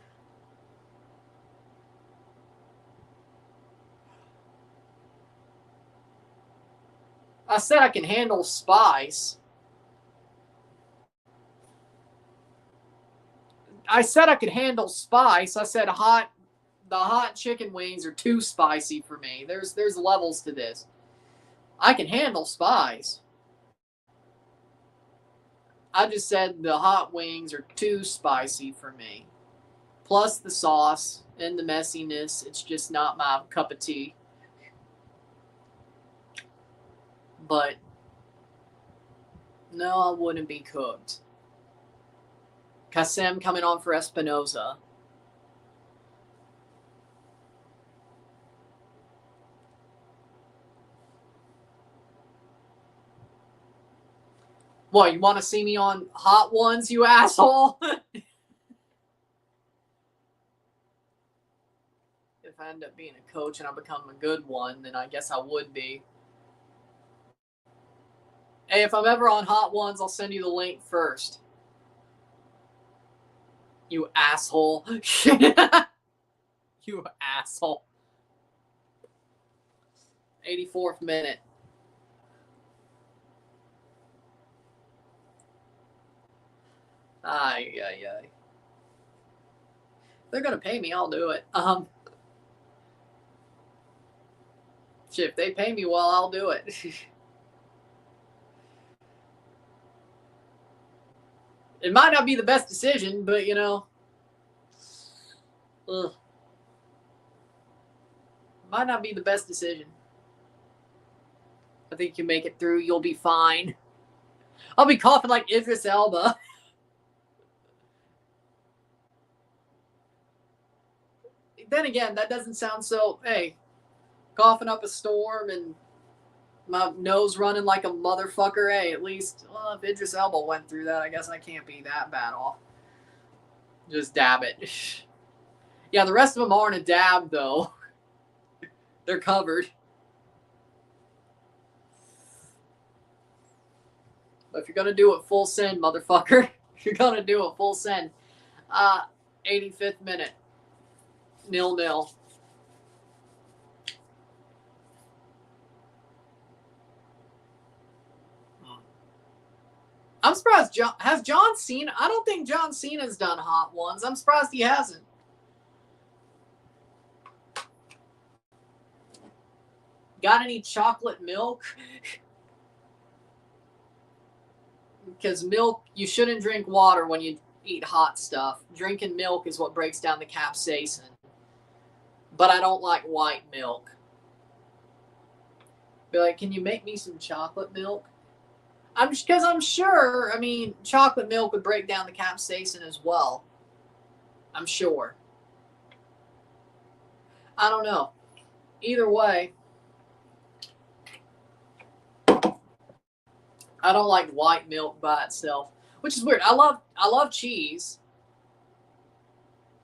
I said I can handle spice. I said I could handle spice. I said the hot chicken wings are too spicy for me. There's levels to this. I can handle spice. I just said the hot wings are too spicy for me. Plus the sauce and the messiness, it's just not my cup of tea. But no, I wouldn't be cooked. Kasem coming on for Espinoza. What, you want to see me on Hot Ones, you asshole? If I end up being a coach and I become a good one, then I guess I would be. Hey, if I'm ever on Hot Ones, I'll send you the link first. You asshole. You asshole. 84th minute. Ay. They're going to pay me, I'll do it. Shit, if they pay me well, I'll do it. It might not be the best decision, but, you know. Ugh. Might not be the best decision. I think you make it through. You'll be fine. I'll be coughing like Idris Elba. Then again, that doesn't sound so, hey, coughing up a storm and my nose running like a motherfucker. Hey, at least, well, if Idris Elba went through that, I guess I can't be that bad off. Just dab it. Yeah, the rest of them aren't a dab, though. They're covered. But if you're going to do it full send, motherfucker, if you're going to do it full send. 85th minute. 0-0. I'm surprised. Has John Cena? I don't think John Cena's done Hot Ones. I'm surprised he hasn't. Got any chocolate milk? Because milk, you shouldn't drink water when you eat hot stuff. Drinking milk is what breaks down the capsaicin. But I don't like white milk. Be like, can you make me some chocolate milk? Because I'm sure, I mean, chocolate milk would break down the capsaicin as well. I'm sure. I don't know. Either way, I don't like white milk by itself, which is weird. I love cheese.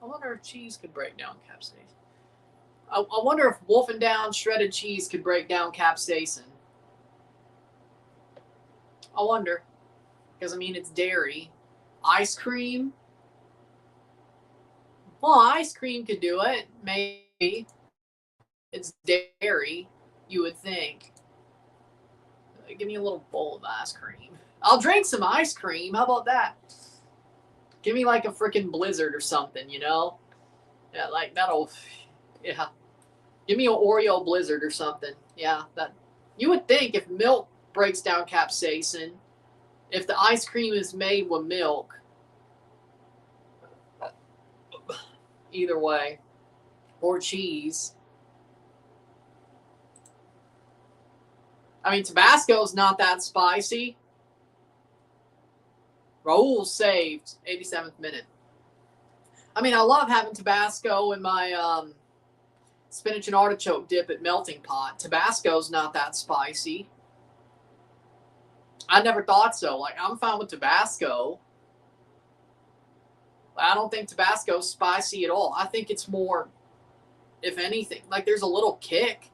I wonder if cheese could break down capsaicin. I wonder if wolfing down shredded cheese could break down capsaicin. I wonder. Because, I mean, it's dairy. Ice cream? Well, ice cream could do it. Maybe. It's dairy, you would think. Give me a little bowl of ice cream. I'll drink some ice cream. How about that? Give me like a freaking Blizzard or something, you know? Yeah, like that'll... Yeah. Give me an Oreo Blizzard or something. Yeah, that... You would think if milk breaks down capsaicin, if the ice cream is made with milk, either way, or cheese, I mean, Tabasco's not that spicy. Raul saved, 87th minute. I mean, I love having Tabasco in my spinach and artichoke dip at Melting Pot. Tabasco's not that spicy. I never thought so. Like, I'm fine with Tabasco. I don't think Tabasco's spicy at all. I think it's more, if anything, like there's a little kick.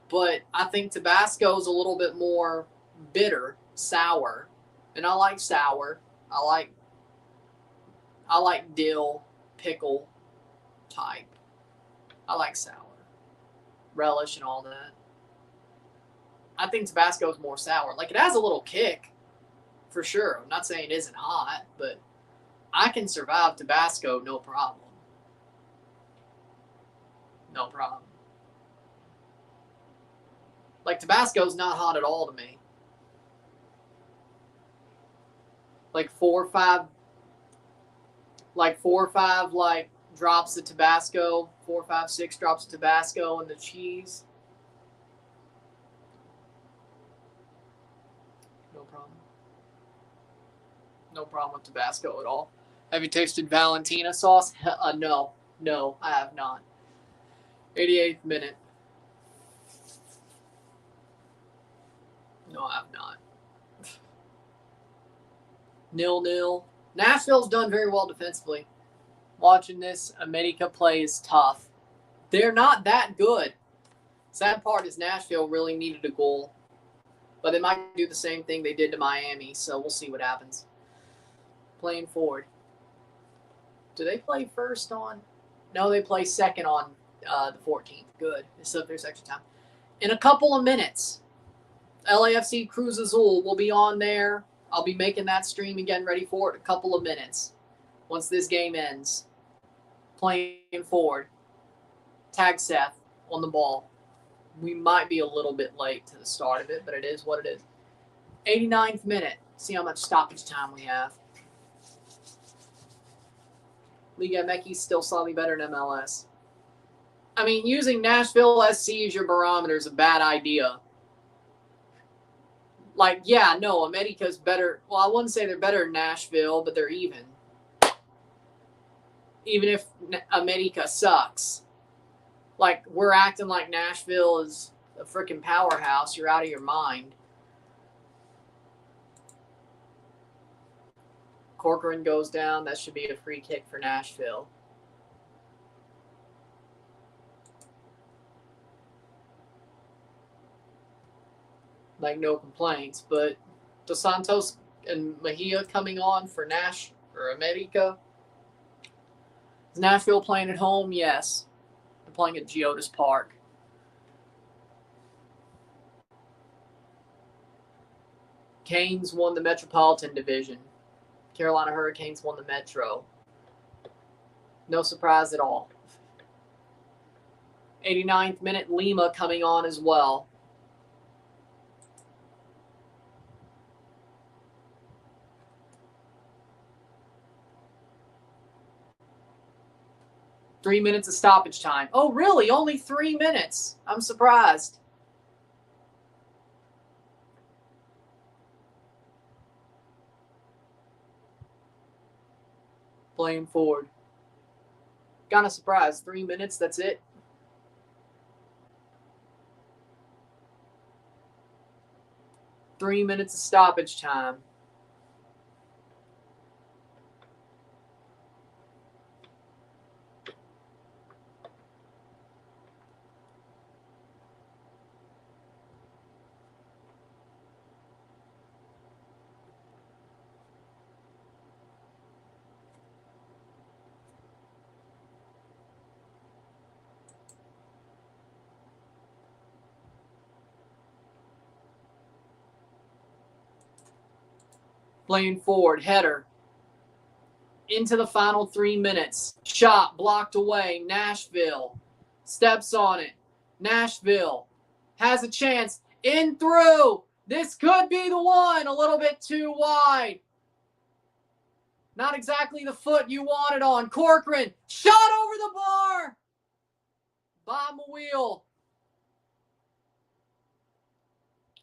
But I think Tabasco's a little bit more bitter, sour. And I like sour. I like dill, pickle type. I like sour. Relish and all that. I think Tabasco's more sour. Like, it has a little kick, for sure. I'm not saying it isn't hot, but I can survive Tabasco no problem. No problem. Like, Tabasco's not hot at all to me. Like 4 or 5 drops of Tabasco, 4, 5, 6 drops of Tabasco and the cheese. No problem. No problem with Tabasco at all. Have you tasted Valentina sauce? No. No, I have not. 88th minute. No, I have not. 0-0. Nashville's done very well defensively. Watching this, América plays tough. They're not that good. Sad part is Nashville really needed a goal. But they might do the same thing they did to Miami, so we'll see what happens. Playing forward. Do they play first on? No, they play second on the 14th. Good. So if there's extra time. In a couple of minutes, LAFC Cruz Azul will be on there. I'll be making that stream again, ready for it in a couple of minutes. Once this game ends. Playing forward. Tag Seth on the ball. We might be a little bit late to the start of it, but it is what it is. 89th minute. See how much stoppage time we have. Liga MX still slightly better than MLS. I mean, using Nashville SC as your barometer is a bad idea. Like, yeah, no, América's better. Well, I wouldn't say they're better than Nashville, but they're even. Even if América sucks. Like, we're acting like Nashville is a freaking powerhouse. You're out of your mind. Corcoran goes down. That should be a free kick for Nashville. Like, no complaints. But Dos Santos and Mejia coming on for América. Is Nashville playing at home? Yes. They're playing at Geodis Park. Canes won the Metropolitan Division. Carolina Hurricanes won the Metro. No surprise at all. 89th minute, Lima coming on as well. Three minutes of stoppage time. Oh, really? Only 3 minutes? I'm surprised. Playing forward. Kind of surprised. 3 minutes, that's it. Three minutes of stoppage time. Playing forward, header. Into the final 3 minutes. Shot blocked away. Nashville steps on it. Nashville has a chance. In through. This could be the one. A little bit too wide. Not exactly the foot you wanted on. Corcoran. Shot over the bar. By Mawil.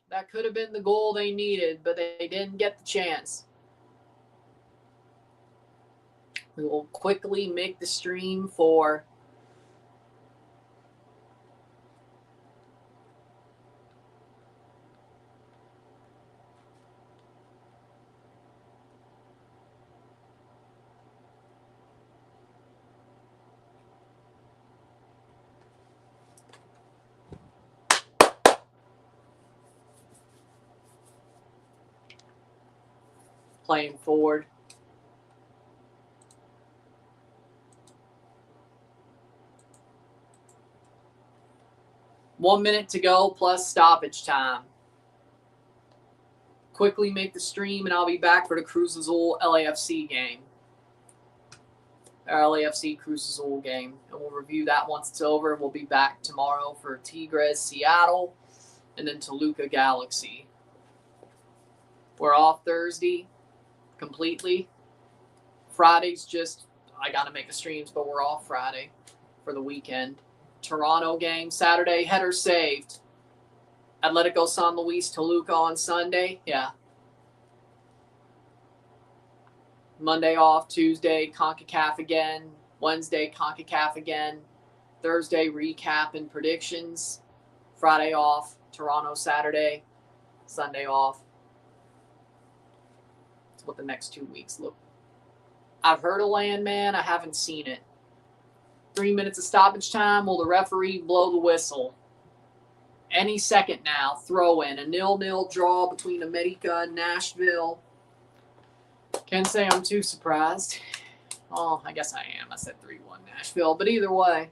That could have been the goal they needed, but they didn't get the chance. We will quickly make the stream for playing forward. One minute to go plus stoppage time. Quickly make the stream, and I'll be back for the Cruz Azul LAFC game. Our LAFC Cruz Azul game. And we'll review that once it's over. We'll be back tomorrow for Tigres Seattle and then Toluca Galaxy. We're off Thursday completely. Friday's just, I got to make the streams, but we're off Friday for the weekend. Toronto game Saturday, header saved. Atletico San Luis Toluca on Sunday. Yeah. Monday off, Tuesday CONCACAF again, Wednesday CONCACAF again, Thursday recap and predictions, Friday off, Toronto Saturday, Sunday off. That's what the next 2 weeks look. I've heard of Landman, I haven't seen it. 3 minutes of stoppage time. Will the referee blow the whistle? Any second now. Throw in. A 0-0 draw between América and Nashville. Can't say I'm too surprised. Oh, I guess I am. I said 3-1 Nashville. But either way,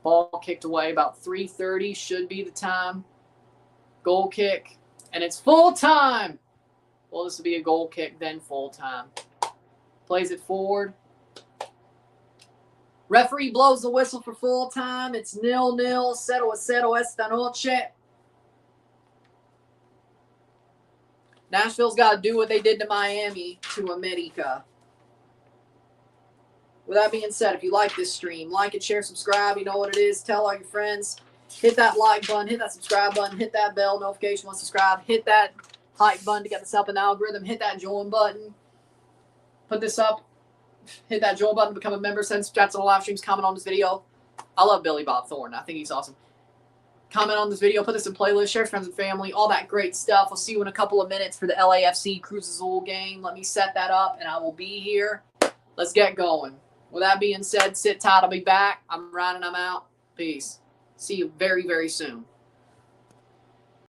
ball kicked away about 3:30 should be the time. Goal kick. And it's full time. Well, this will be a goal kick, then full time. Plays it forward. Referee blows the whistle for full time. It's 0-0. 0-0 esta noche. Nashville's got to do what they did to Miami to América. With that being said, if you like this stream, like it, share, subscribe. You know what it is. Tell all your friends. Hit that like button. Hit that subscribe button. Hit that bell notification once subscribed. Hit that hype button to get this up in the algorithm. Hit that join button. Put this up. Hit that join button to become a member. Send chats on the live streams. Comment on this video. I love Billy Bob Thornton. I think he's awesome. Comment on this video. Put this in playlist. Share with friends and family. All that great stuff. I'll see you in a couple of minutes for the LAFC Cruz Azul game. Let me set that up, and I will be here. Let's get going. With that being said, sit tight. I'll be back. I'm Ryan, and I'm out. Peace. See you very, very soon.